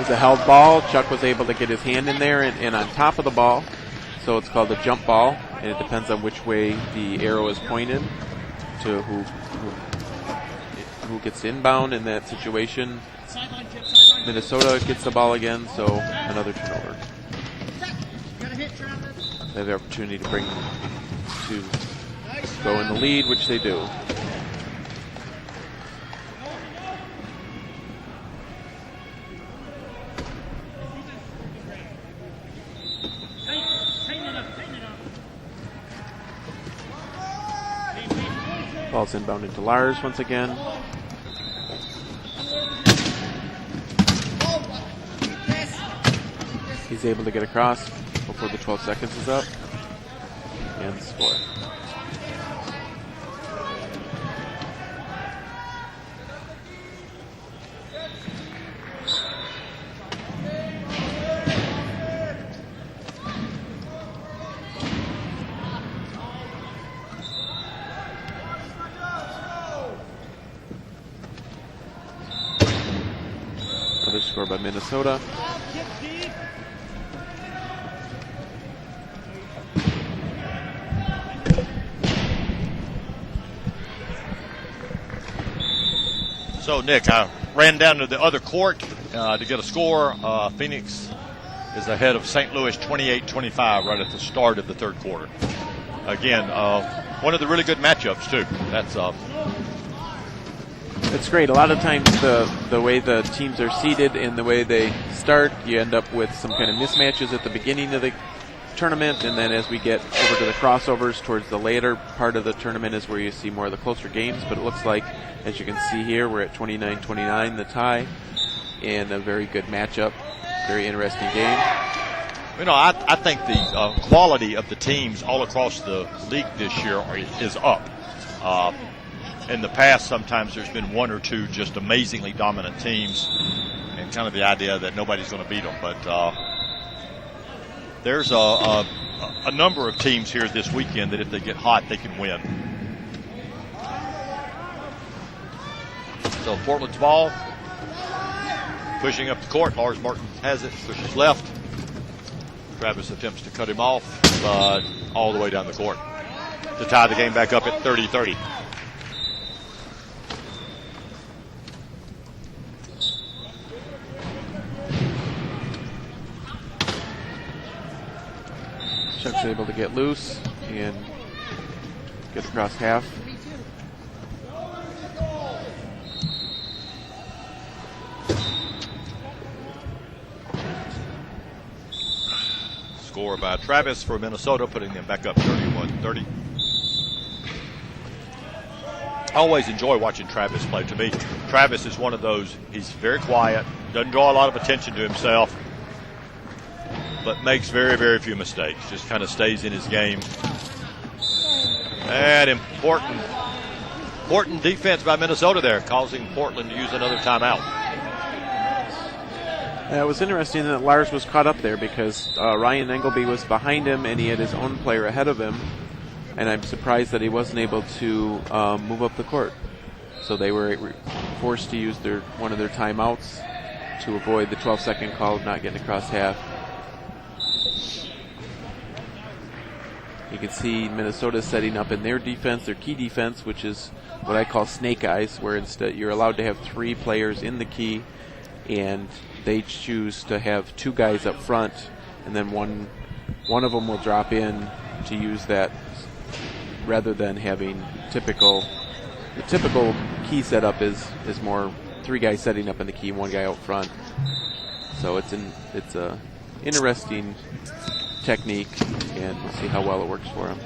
A held ball. Chuck was able to get his hand in there and on top of the ball, so it's called a jump ball, and it depends on which way the arrow is pointed to who gets inbound in that situation. Minnesota gets the ball again, so another turnover. They have the opportunity to go in the lead, which they do. Ball's inbounded to Lars once again. He's able to get across before the 12 seconds is up and score. score by Minnesota. So, Nick, I ran down to the other court to get a score. Phoenix is ahead of St. Louis 28-25 right at the start of the third quarter. Again, one of the really good matchups, too. It's great. A lot of times the way the teams are seeded and the way they start, you end up with some kind of mismatches at the beginning of the tournament, and then as we get over to the crossovers towards the later part of the tournament is where you see more of the closer games. But it looks like, as you can see here, we're at 29-29, the tie, and a very good matchup. Very interesting game. You know, I think the quality of the teams all across the league this year is up. In the past, sometimes there's been one or two just amazingly dominant teams and kind of the idea that nobody's going to beat them. But there's a number of teams here this weekend that if they get hot, they can win. So Portland's ball. Pushing up the court. Lars Martin has it. Pushes left. Travis attempts to cut him off, but all the way down the court to tie the game back up at 30-30. Chuck's able to get loose and get across half. Score by Travis for Minnesota, putting them back up 31-30. I always enjoy watching Travis play. To me, Travis is one of those, he's very quiet, doesn't draw a lot of attention to himself, but makes very, very few mistakes. Just kind of stays in his game. And important defense by Minnesota there, causing Portland to use another timeout. It was interesting that Lars was caught up there because Ryan Engelby was behind him and he had his own player ahead of him. And I'm surprised that he wasn't able to move up the court. So they were forced to use one of their timeouts to avoid the 12-second call of not getting across half. You can see Minnesota setting up in their defense, their key defense, which is what I call snake eyes, where instead you're allowed to have 3 players in the key, and they choose to have 2 guys up front, and then one of them will drop in to use that, rather than having the typical key setup is more 3 guys setting up in the key and 1 guy out front. So it's a interesting technique, and we'll see how well it works for him.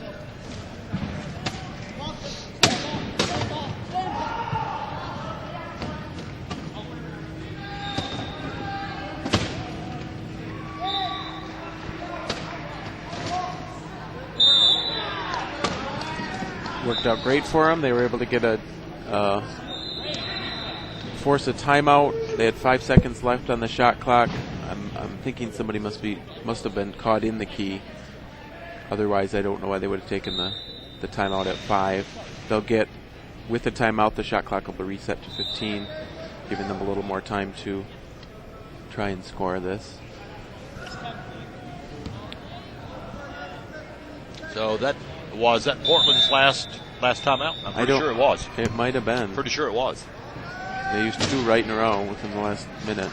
Worked out great for them. They were able to get force a timeout. They had 5 seconds left on the shot clock. I'm thinking somebody must have been caught in the key. Otherwise, I don't know why they would have taken the timeout at 5. They'll get, with the timeout, the shot clock will be reset to 15, giving them a little more time to try and score this. So was that Portland's last timeout? I'm pretty sure it was. It might have been. Pretty sure it was. They used 2 right in a row within the last minute.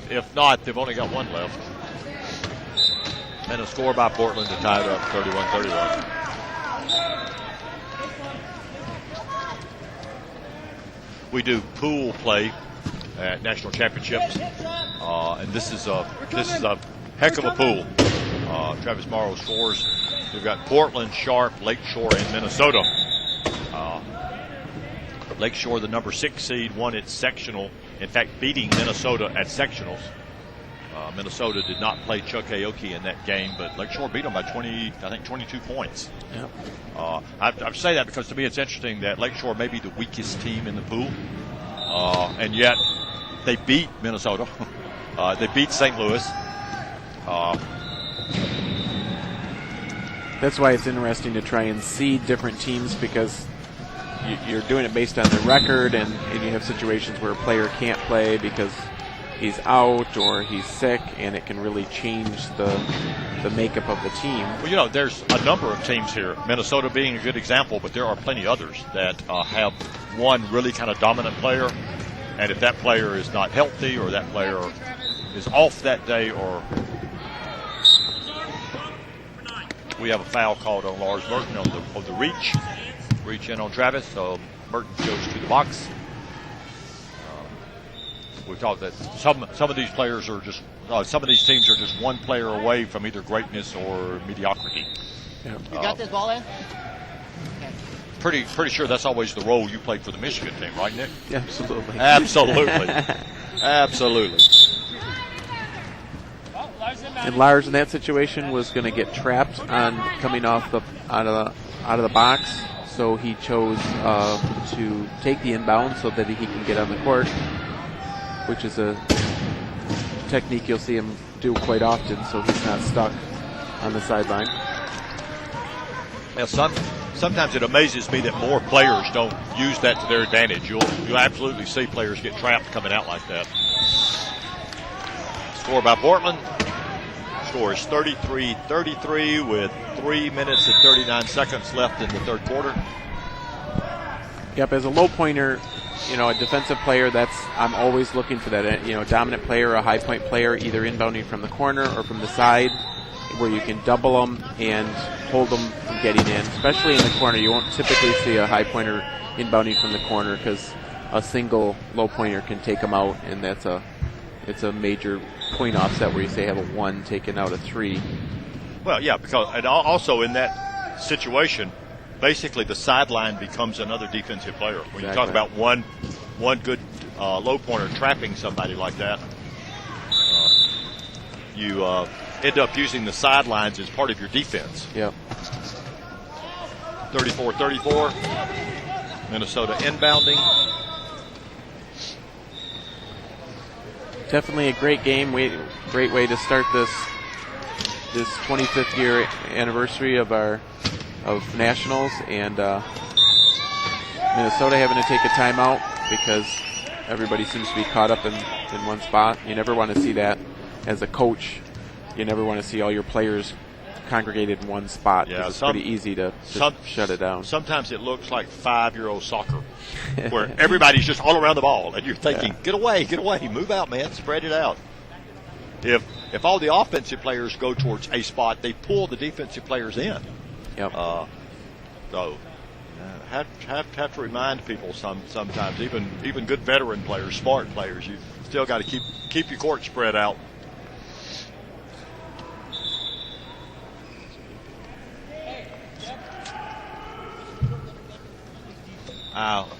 If not, they've only got 1 left. And a score by Portland to tie it up 31-31. We do pool play at national championships, and this is a heck of a pool. Travis Morrow scores. We've got Portland, Sharp, Lakeshore, and Minnesota. Lakeshore, the number 6 seed, won its sectional. In fact, beating Minnesota at sectionals. Minnesota did not play Chuck Aoki in that game, but Lakeshore beat them by 22 points. Yep. I say that because to me it's interesting that Lakeshore may be the weakest team in the pool, and yet they beat Minnesota. They beat St. Louis. That's why it's interesting to try and seed different teams, because you're doing it based on the record, and you have situations where a player can't play because he's out or he's sick, and it can really change the makeup of the team. Well, there's a number of teams here, Minnesota being a good example, but there are plenty others that have one really kind of dominant player, and if that player is not healthy or that player is off that day, or we have a foul called on Lars Merton on the reach in on Travis, so Merton goes to the box. We've talked that some of these players are just some of these teams are just one player away from either greatness or mediocrity. Yeah. You got this ball in? Pretty sure that's always the role you played for the Michigan team, right, Nick? Yeah, absolutely. Absolutely. And Lars in that situation was going to get trapped on coming off out of the box, so he chose to take the inbound so that he can get on the court, which is a technique you'll see him do quite often, so he's not stuck on the sideline. Now, sometimes it amazes me that more players don't use that to their advantage. You'll absolutely see players get trapped coming out like that. Score by Portland. Score is 33-33 with 3 minutes and 39 seconds left in the third quarter. Yep, as a low pointer, a defensive player, I'm always looking for that. A dominant player, a high point player, either inbounding from the corner or from the side, where you can double them and hold them from getting in. Especially in the corner, you won't typically see a high pointer inbounding from the corner because a single low pointer can take them out, and it's a major point offset where you say have a 1 taken out of 3. Well, yeah, because and also in that situation, basically the sideline becomes another defensive player. When you talk about one good low pointer trapping somebody like that, you end up using the sidelines as part of your defense. Yep. 34-34. Minnesota inbounding. Definitely a great game. Great way to start this 25th year anniversary of Nationals, and Minnesota having to take a timeout because everybody seems to be caught up in one spot. You never want to see that as a coach. You never want to see all your players congregated in one spot. Yeah, it's pretty easy to shut it down. Sometimes it looks like 5-year-old soccer where everybody's just all around the ball and you're thinking, get away, move out, man, spread it out. If all the offensive players go towards a spot, they pull the defensive players in. Yep. So have to remind people sometimes, even good veteran players, smart players, you still got to keep your court spread out.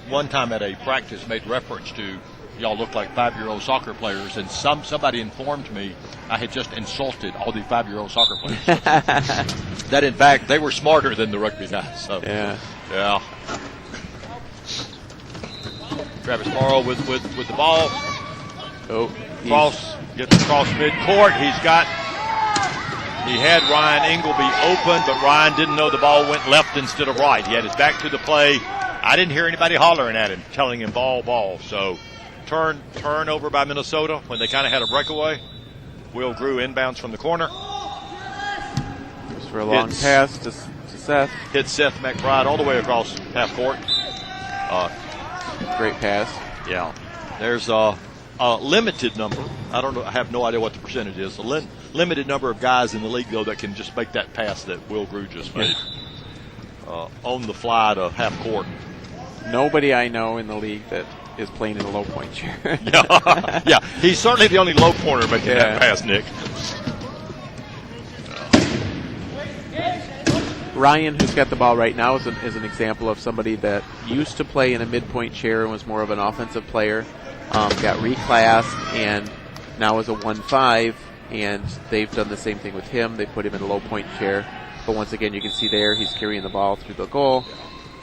One time at a practice made reference to y'all look like 5-year-old soccer players, and somebody informed me I had just insulted all the 5-year-old soccer players. That in fact they were smarter than the rugby guys. So yeah. Travis Morrow with the ball. Gets across midcourt. He had Ryan Ingleby open, but Ryan didn't know the ball went left instead of right. He had his back to the play. I didn't hear anybody hollering at him, telling him ball. So turnover by Minnesota when they kind of had a breakaway. Will Grew inbounds from the corner. Just for a long pass to Seth. Hit Seth McBride all the way across half court. Great pass. Yeah. There's a limited number. I have no idea what the percentage is. A limited number of guys in the league, though, that can just make that pass that Will Grew just made. On the fly to half court. Nobody I know in the league that is playing in a low point chair. Yeah, he's certainly the only low pointer making that pass, Nick. Ryan, who's got the ball right now, is an example of somebody that used to play in a midpoint chair and was more of an offensive player. Got reclassed and now is a 1-5, and they've done the same thing with him. They put him in a low point chair. But once again, you can see there he's carrying the ball through the goal,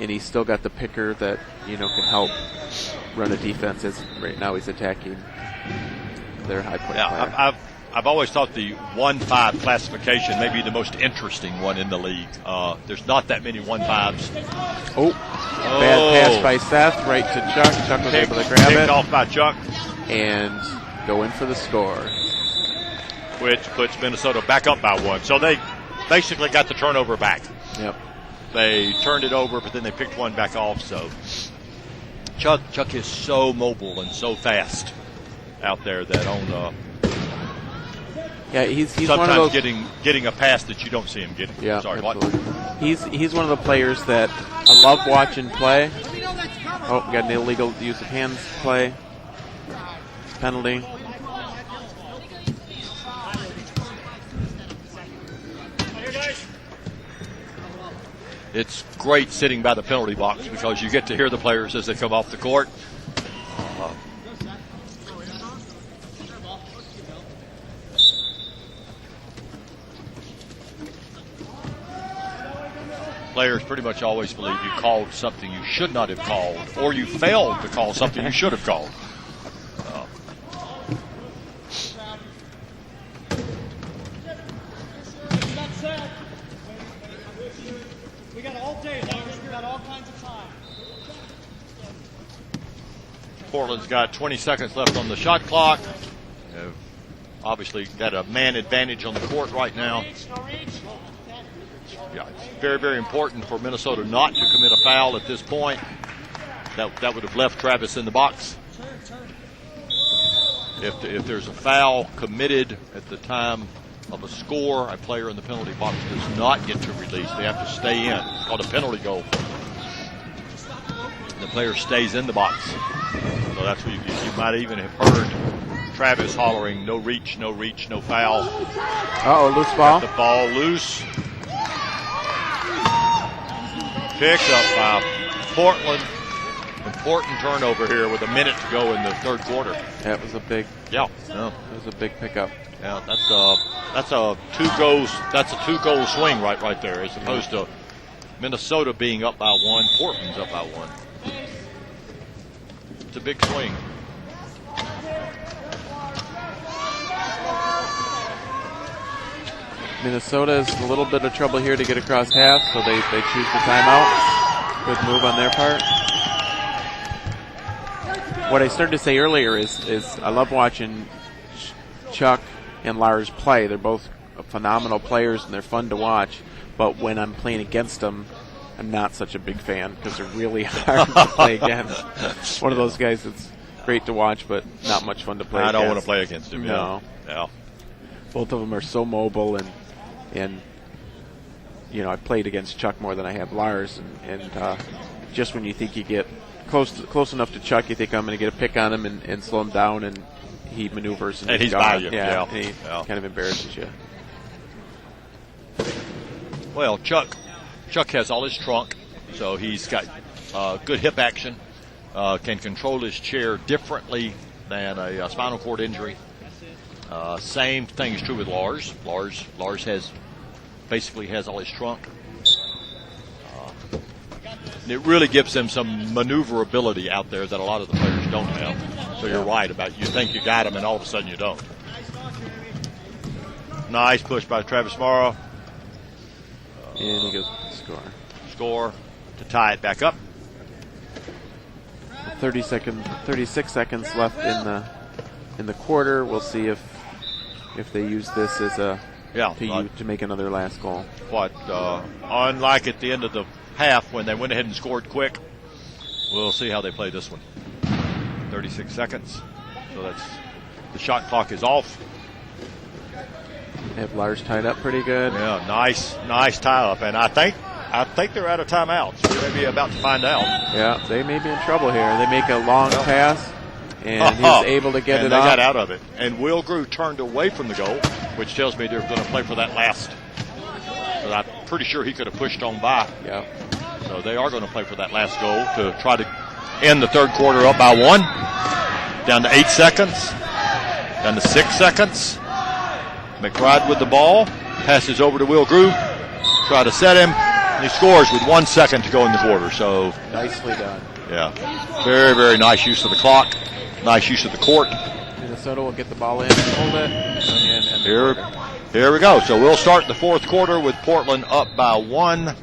and he's still got the picker that can help run a defense. As right now he's attacking their high point player. I've always thought the 1-5 classification may be the most interesting one in the league. There's not that many 1-5s. Bad pass by Seth, right to Chuck. Chuck was able to grab picked it. Off by Chuck. And go in for the score. Which puts Minnesota back up by 1. So they basically got the turnover back. Yep. They turned it over, but then they picked one back off. So Chuck is so mobile and so fast out there that on he's sometimes one of those, getting a pass that you don't see him getting. Yeah, Sorry, absolutely. He's one of the players that I love watching play. Oh, we got an illegal use of hands play. Penalty. It's great sitting by the penalty box because you get to hear the players as they come off the court. Players pretty much always believe you called something you should not have called, or you failed to call something you should have called. We got all day, Lars. We got all kinds of time. Portland's got 20 seconds left on the shot clock. Obviously got a man advantage on the court right now. Yeah, it's very, very important for Minnesota not to commit a foul at this point. That would have left Travis in the box. If there's a foul committed at the time of a score, a player in the penalty box does not get to release. They have to stay in. It's called a penalty goal. The player stays in the box. So that's what you might even have heard Travis hollering, no reach, no reach, no foul. Loose ball. Got the ball loose. Picked up by Portland. Important turnover here with a minute to go in the third quarter. That was a big. Yeah. It was a big pickup. Yeah, that's a two goal swing right there, as opposed to Minnesota being up by 1, Portland's up by 1. It's a big swing. Minnesota is in a little bit of trouble here to get across half, so they choose the timeout. Good move on their part. What I started to say earlier is I love watching Chuck and Lars play. They're both phenomenal players and they're fun to watch. But when I'm playing against them, I'm not such a big fan because they're really hard to play against. One of those guys that's great to watch, but not much fun to play against. I don't want to play against him. No. Yeah. Both of them are so mobile and you know, I've played against Chuck more than I have Lars, and just when you think you get close enough to Chuck, you think I'm going to get a pick on him and slow him down, and he maneuvers and he's gone. by you. Yeah, and he kind of embarrasses you. Well, Chuck has all his trunk, so he's got good hip action, can control his chair differently than a spinal cord injury. Same thing is true with Lars. Lars basically has all his trunk. And it really gives them some maneuverability out there that a lot of the players don't have. So you're right about you think you got him and all of a sudden you don't. Nice push by Travis Morrow. And he goes Score to tie it back up. 36 seconds left in the quarter. We'll see if they use this as to make another last goal. Unlike at the end of the half when they went ahead and scored quick, we'll see how they play this one. 36 seconds. So the shot clock is off. They have Lars tied up pretty good. Yeah, nice tie up, and I think they're out of timeouts. We may be about to find out. Yeah, they may be in trouble here. They make a long pass, and he's able to get it off. They got out of it. And Will Grew turned away from the goal, which tells me they're going to play for that last. But I'm pretty sure he could have pushed on by. Yeah. So they are going to play for that last goal to try to end the third quarter up by 1. Down to 8 seconds. Down to 6 seconds. McBride with the ball. Passes over to Will Grew. Try to set him. And he scores with 1 second to go in the quarter. So nicely done. Yeah. Very, very nice use of the clock. Nice use of the court. Minnesota will get the ball in and hold it. And Here we go. So we'll start the fourth quarter with Portland up by 1,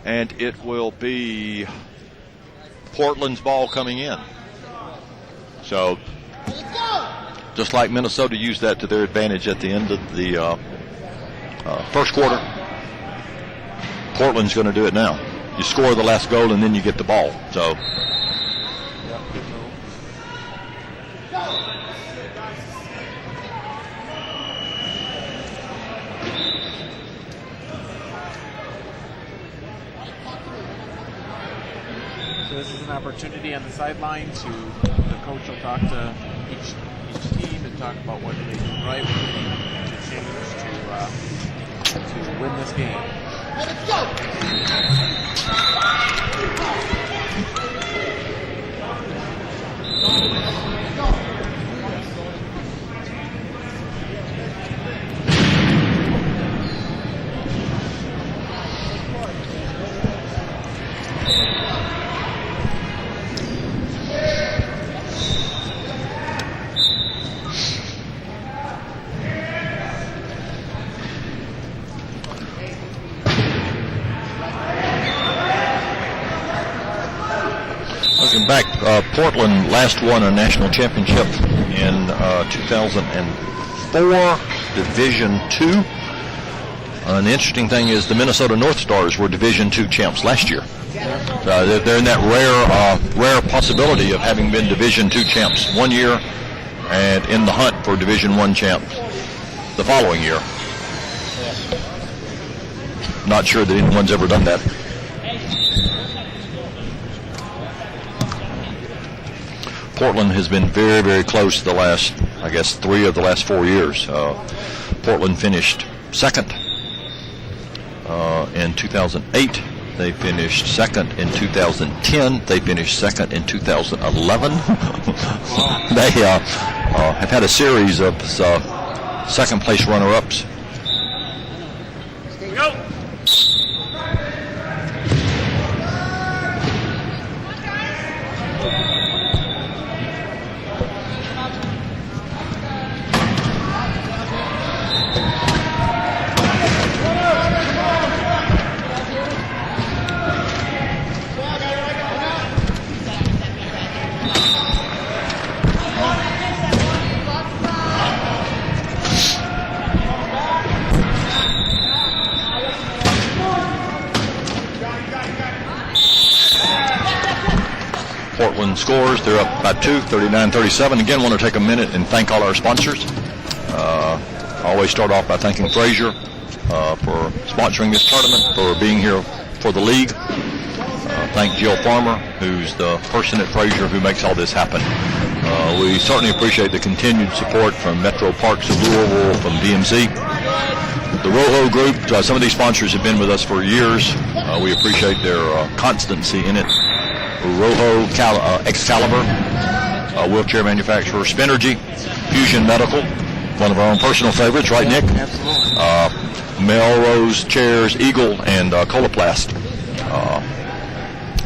and it will be Portland's ball coming in. So just like Minnesota used that to their advantage at the end of the first quarter, Portland's going to do it now. You score the last goal and then you get the ball. So this is an opportunity on the sideline the coach will talk to each team and talk about what do they do right, what do they need to change to win this game. Let's go! looking back, Portland last won a national championship in 2004, Division II. And the interesting thing is the Minnesota North Stars were Division II champs last year. They're in that rare possibility of having been Division II champs one year and in the hunt for Division I champs the following year. Not sure that anyone's ever done that. Portland has been very, very close the last, I guess, 3 of the last 4 years. Portland finished second in 2008. They finished second in 2010. They finished second in 2011. They have had a series of second-place runner-ups. Go! Portland scores. They're up by 2, 39-37. Again, want to take a minute and thank all our sponsors. Always start off by thanking Frazier for sponsoring this tournament, for being here for the league. Thank Jill Farmer, who's the person at Frazier who makes all this happen. We certainly appreciate the continued support from Metro Parks of Louisville, from DMC. The Rojo Group, some of these sponsors have been with us for years. We appreciate their constancy in it. Rojo, Excalibur, wheelchair manufacturer, Spinergy, Fusion Medical, one of our own personal favorites, right, Nick? Absolutely. Melrose Chairs, Eagle, and Coloplast.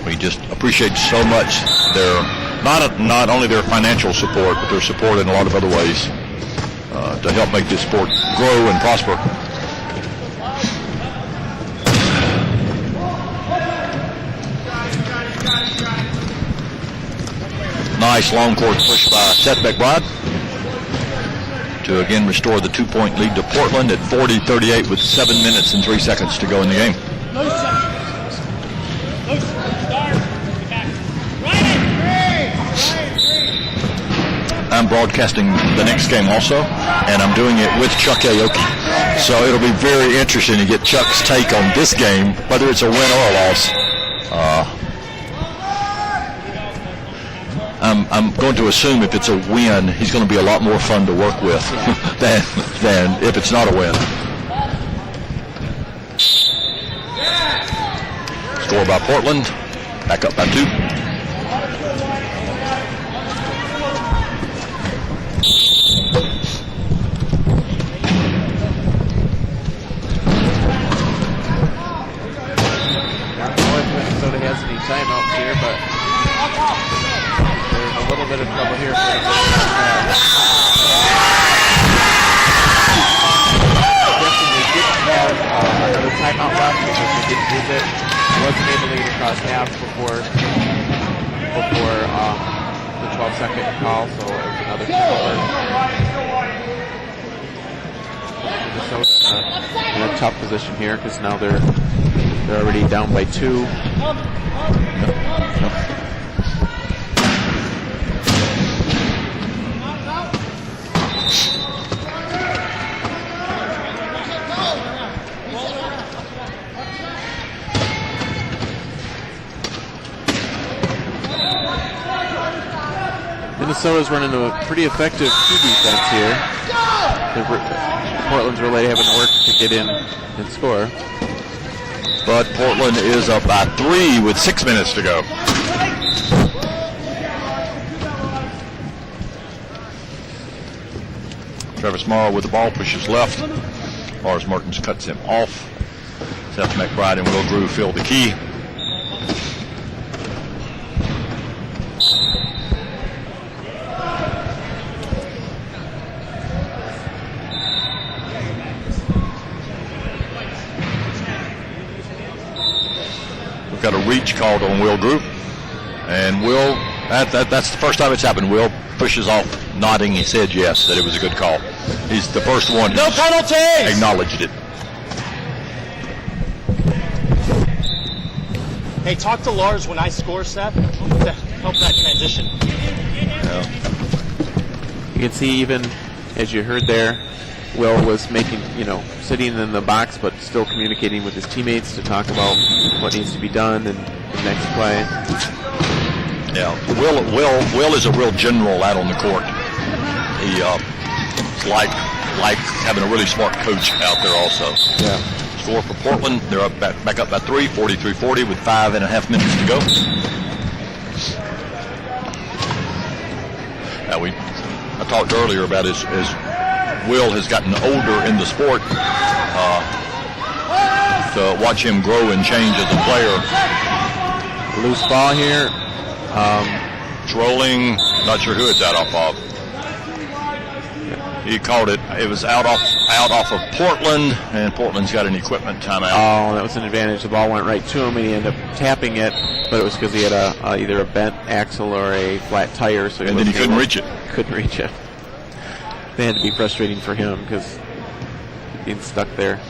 We just appreciate so much their not only their financial support, but their support in a lot of other ways to help make this sport grow and prosper. Nice long court push by Seth McBride to again restore the 2-point lead to Portland at 40-38 with 7 minutes and 3 seconds to go in the game. I'm broadcasting the next game also, and I'm doing it with Chuck Aoki. So it'll be very interesting to get Chuck's take on this game, whether it's a win or a loss. I'm going to assume if it's a win, he's going to be a lot more fun to work with than if it's not a win. Score by Portland, back up by 2. Minnesota has any timeouts here, but they're in a little bit of trouble here for the first half. didn't use it. Wasn't able to get across half before the 12-second call, so it was another turnover. Minnesota in a tough position here because now they're already down by 2. Minnesota's running a pretty effective 2 defense here. Portland's really having to work to get in and score. But Portland is up by 3 with 6 minutes to go. Travis Morrow with the ball, pushes left. Lars Mertens cuts him off. Seth McBride and Will Grew fill the key. We've got a reach called on Will Grew. And Will, that's the first time it's happened. Will pushes off, nodding. He said yes, that it was a good call. He's the first one who acknowledged it. Hey, talk to Lars when I score, Seth, to help that transition. Yeah. You can see, even as you heard there, Will was making, sitting in the box, but still communicating with his teammates to talk about what needs to be done and the next play. Yeah, Will is a real general out on the court. He it's like having a really smart coach out there also. Yeah. Score for Portland. They're up back up by 3, 43-40 with 5.5 minutes to go. Now I talked earlier about as Will has gotten older in the sport, to watch him grow and change as a player. Loose ball here. Trolling, not sure who it's out off of. He called it. It was out off of Portland, and Portland's got an equipment timeout. Oh, that was an advantage. The ball went right to him, and he ended up tapping it, but it was because he had either a bent axle or a flat tire, so and then he couldn't reach it. Couldn't reach it. That had to be frustrating for him because being stuck there.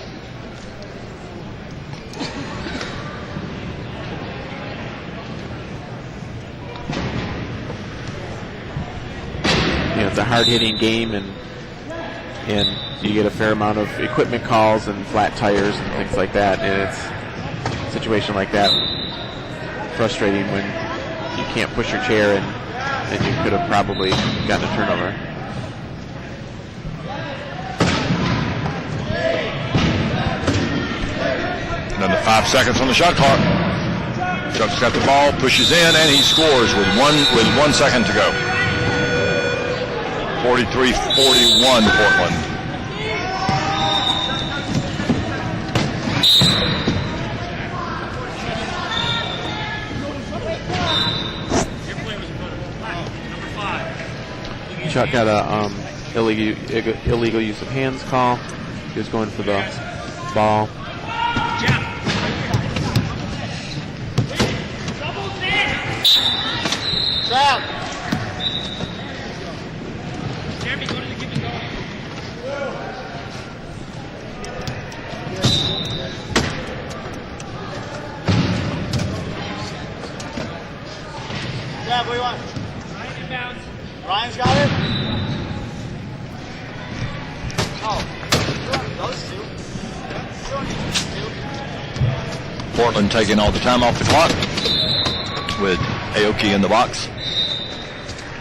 It's a hard-hitting game, and you get a fair amount of equipment calls and flat tires and things like that, and it's a situation like that frustrating when you can't push your chair and you could have probably gotten a turnover. Another 5 seconds on the shot clock. Chuck's got the ball, pushes in, and he scores with 1 second to go. 43-41 Portland. Chuck got a illegal use of hands call. He was going for the ball. Trap. Yeah, what do you want? Ryan inbounds. Ryan's got it? Oh, those two. Portland taking all the time off the clock with Aoki in the box.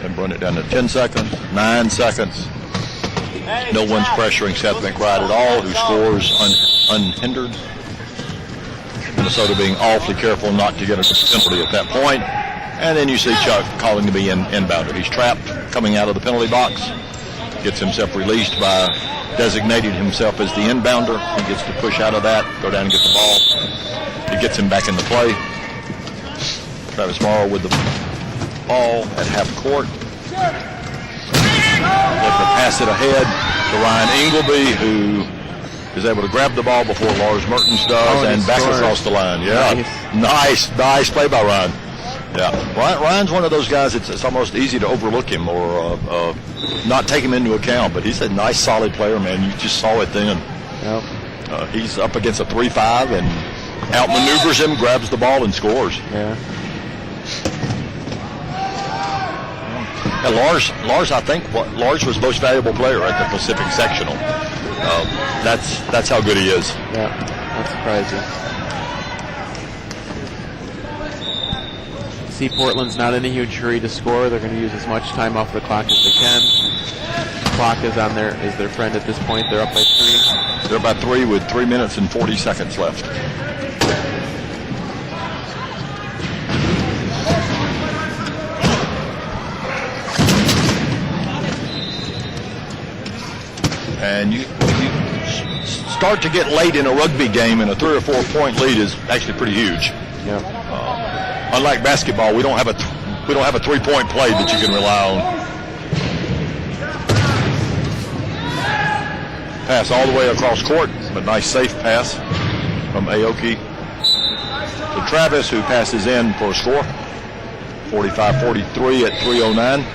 And run it down to 10 seconds, 9 seconds. No one's pressuring Seth McBride at all, who scores unhindered. Minnesota being awfully careful not to get a penalty at that point. And then you see Chuck calling to be inbounder. He's trapped coming out of the penalty box. Gets himself released by designating himself as the inbounder. He gets to push out of that, go down and get the ball. He gets him back in the play. Travis Morrow with the ball at half court. Look to pass it ahead to Ryan Ingleby, who is able to grab the ball before Lars Mertens does and back across the line. Yeah, nice play by Ryan. Yeah, Ryan's one of those guys. It's almost easy to overlook him or not take him into account. But he's a nice, solid player, man. You just saw it then. Yep. He's up against a 3-5 and outmaneuvers him, grabs the ball, and scores. Yeah. And Lars, I think Lars was most valuable player at the Pacific Sectional. That's how good he is. Yeah, not surprising. See, Portland's not in a huge hurry to score. They're going to use as much time off the clock as they can. The clock is their friend at this point. They're up by 3. They're by 3 with 3 minutes and 40 seconds left. And you start to get late in a rugby game, and a 3 or 4 point lead is actually pretty huge. Yeah. Unlike basketball, we don't have a 3-point play that you can rely on. Pass all the way across court, but nice safe pass from Aoki to Travis, who passes in for a score. 45-43 at 3:09.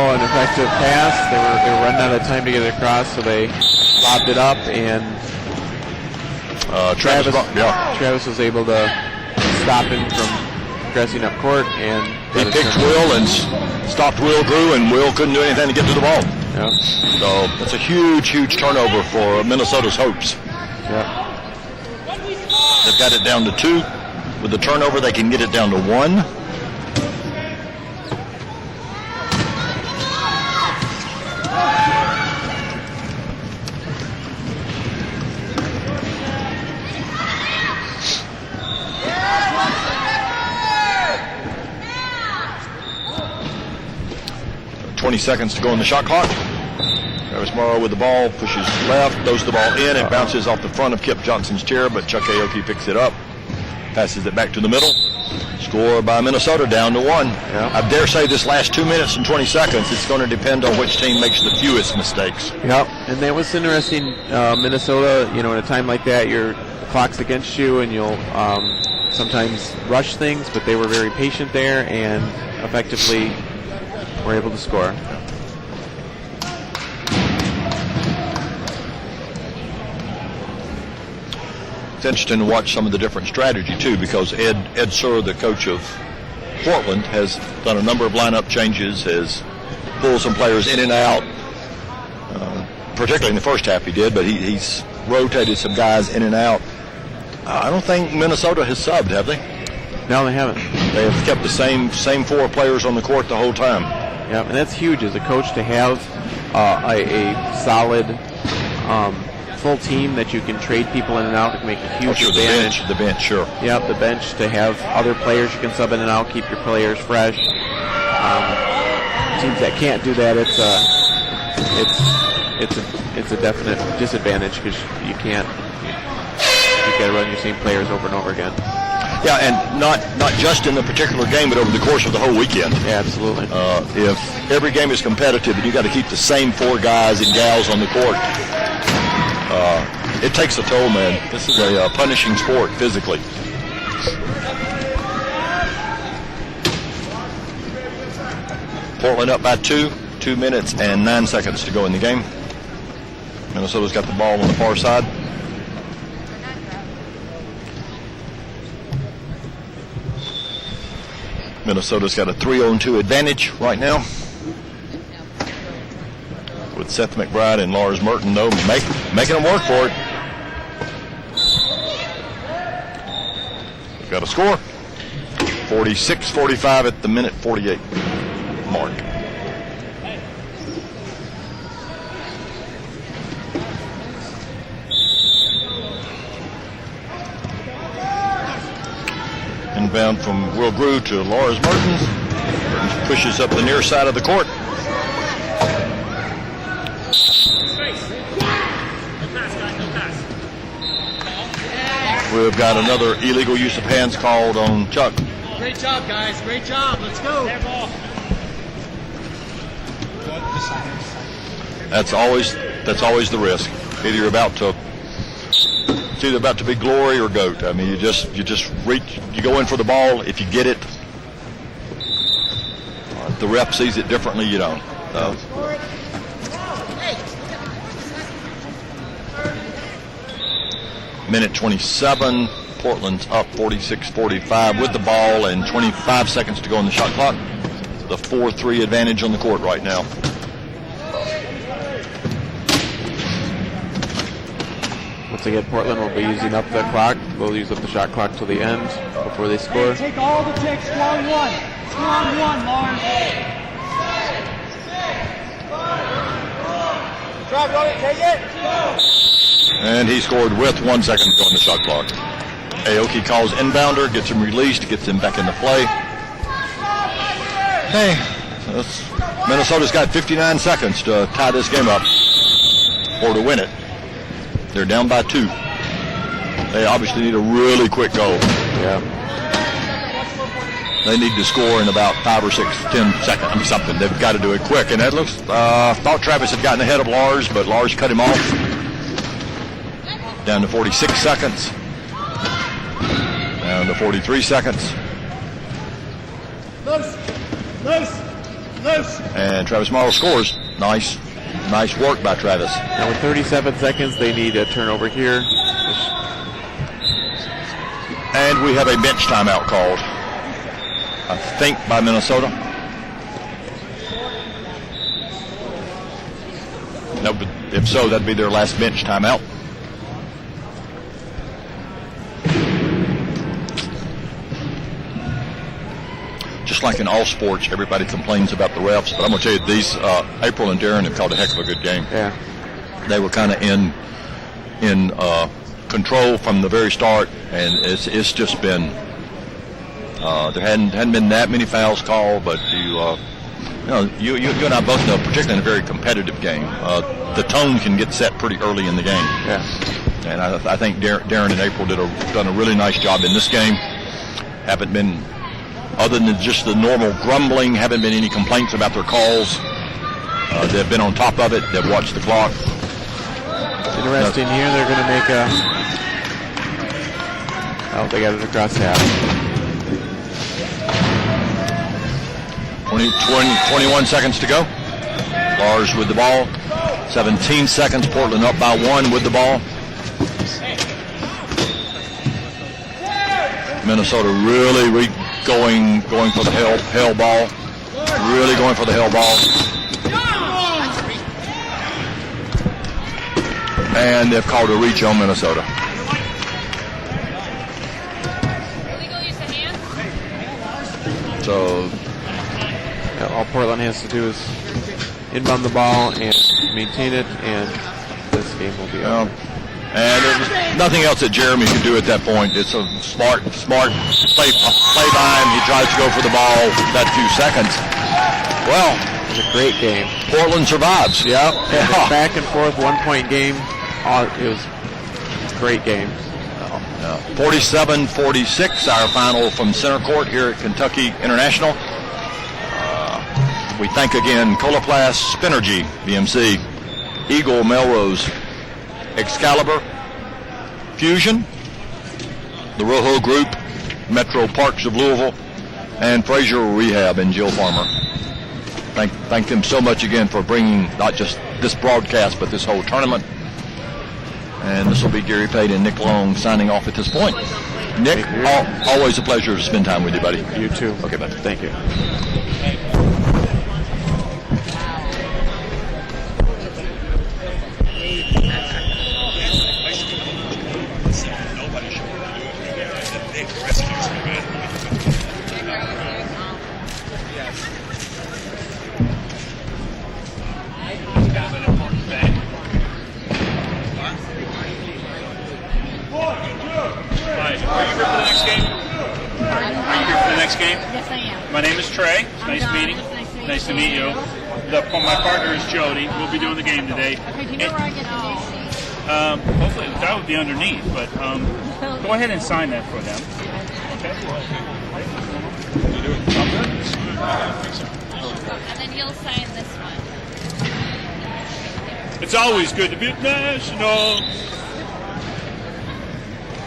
An effective pass. They were running out of time to get it across, so they lobbed it up, and Travis was able to stop him from progressing up court, and he picked Will and stopped Will Grew, and Will couldn't do anything to get to the ball. Yeah. So that's a huge turnover for Minnesota's hopes. Yeah. They've got it down to 2. With the turnover, they can get it down to 1. Seconds to go on the shot clock. Travis Morrow with the ball, pushes left, throws the ball in. It bounces off the front of Kip Johnson's chair, but Chuck Aoki picks it up, passes it back to the middle. Score by Minnesota, down to 1. Yeah. I dare say this last 2 minutes and 20 seconds, it's going to depend on which team makes the fewest mistakes. Yep, and that was interesting. Minnesota, at a time like that, the clock's against you, and you'll sometimes rush things, but they were very patient there and effectively were able to score. It's interesting to watch some of the different strategy too, because Ed Surr, the coach of Portland, has done a number of lineup changes, has pulled some players in and out, particularly in the first half he did, but he's rotated some guys in and out. I don't think Minnesota has subbed, have they? No, they haven't. They have kept the same 4 players on the court the whole time. Yeah, and that's huge as a coach to have a solid full team that you can trade people in and out. It can make a huge advantage. The bench, sure. Yep, the bench, to have other players you can sub in and out, keep your players fresh. Teams that can't do that, it's a definite disadvantage, because you've got to run your same players over and over again. Yeah, and not just in the particular game, but over the course of the whole weekend. Yeah, absolutely. If every game is competitive and you got to keep the same 4 guys and gals on the court, it takes a toll, man. This is a punishing sport physically. Portland up by 2 minutes and 9 seconds to go in the game. Minnesota's got the ball on the far side. Minnesota's got a 3-on-2 advantage right now, with Seth McBride and Lars Merton, though, making them work for it. We've got a score, 46-45 at the minute 48 mark. Inbound from Will Grew to Lars Mertens. Mertens pushes up the near side of the court. We've got another illegal use of hands called on Chuck. Great job, guys. Great job. Let's go. That's always the risk. Either you're about to, it's either about to be glory or goat. I mean, you just reach, you go in for the ball. If you get it, the ref sees it differently. You don't. So. Minute 27. Portland's up 46-45 with the ball and 25 seconds to go on the shot clock. The 4-3 advantage on the court right now. Once again, Portland will be using up the clock. They'll use up the shot clock till the end before they score. Hey, take all the takes, 1-1. 1-1, Lawrence. Drive, Lawrence, take it. And he scored with 1 second to go on the shot clock. Aoki calls inbounder, gets him released, gets him back into play. Hey, Minnesota's got 59 seconds to tie this game up or to win it. They're down by 2. They obviously need a really quick goal. Yeah. They need to score in about 5 or 6, 10 seconds, I mean something. They've got to do it quick. And that looks, thought Travis had gotten ahead of Lars, but Lars cut him off. Down to 46 seconds. Down to 43 seconds. Loose. And Travis Morrow scores. Nice work by Travis. Now with 37 seconds, they need a turnover here. And we have a bench timeout called, I think, by Minnesota. No, but if so, that'd be their last bench timeout. Just like in all sports, everybody complains about the refs, but I'm going to tell you, these April and Darren have called a heck of a good game. Yeah. They were kind of in control from the very start, and it's just been there hadn't been that many fouls called, but you and I both know, particularly in a very competitive game, the tone can get set pretty early in the game. Yeah. And I think Darren and April done a really nice job in this game. Haven't been, other than just the normal grumbling, haven't been any complaints about their calls. They've been on top of it. They've watched the clock. Interesting here. They're going to make a. Oh, they got it across half. 21 seconds to go. Lars with the ball. 17 seconds. Portland up by 1 with the ball. Minnesota really going for the hell ball. Really going for the hell ball. And they've called a reach on Minnesota. So all Portland has to do is inbound the ball and maintain it, and this game will be over. And there was nothing else that Jeremy could do at that point. It's a smart play by him. He tries to go for the ball that few seconds. Well, it was a great game. Portland survives. Yep. Yeah. Back and forth, 1-point game. It was a great game. 47-46, our final from center court here at Kentucky International. We thank again Coloplast, Spinergy, BMC, Eagle, Melrose, Excalibur, Fusion, the Rojo Group, Metro Parks of Louisville, and Frazier Rehab and Jill Farmer. Thank them so much again for bringing not just this broadcast, but this whole tournament. And this will be Gary Pate and Nick Long signing off at this point. Nick, always a pleasure to spend time with you, buddy. You too. Okay, buddy. Thank you. Yes, I am. My name is Trey. It's nice meeting. Nice to meet you. My partner is Jody. We'll be doing the game today. Okay, do you know where I get the new seats? Hopefully that would be underneath, but go ahead and sign that for them. Okay. And then you'll sign this one. It's always good to be national.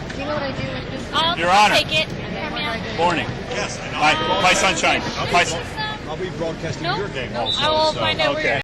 Do you know what I do with this? I'll Your Honor. take it from you. Morning. Yes, I know. Hi, sunshine. Hi. I'll be broadcasting Nope. your game Nope. also. I will so. find out where you're Okay.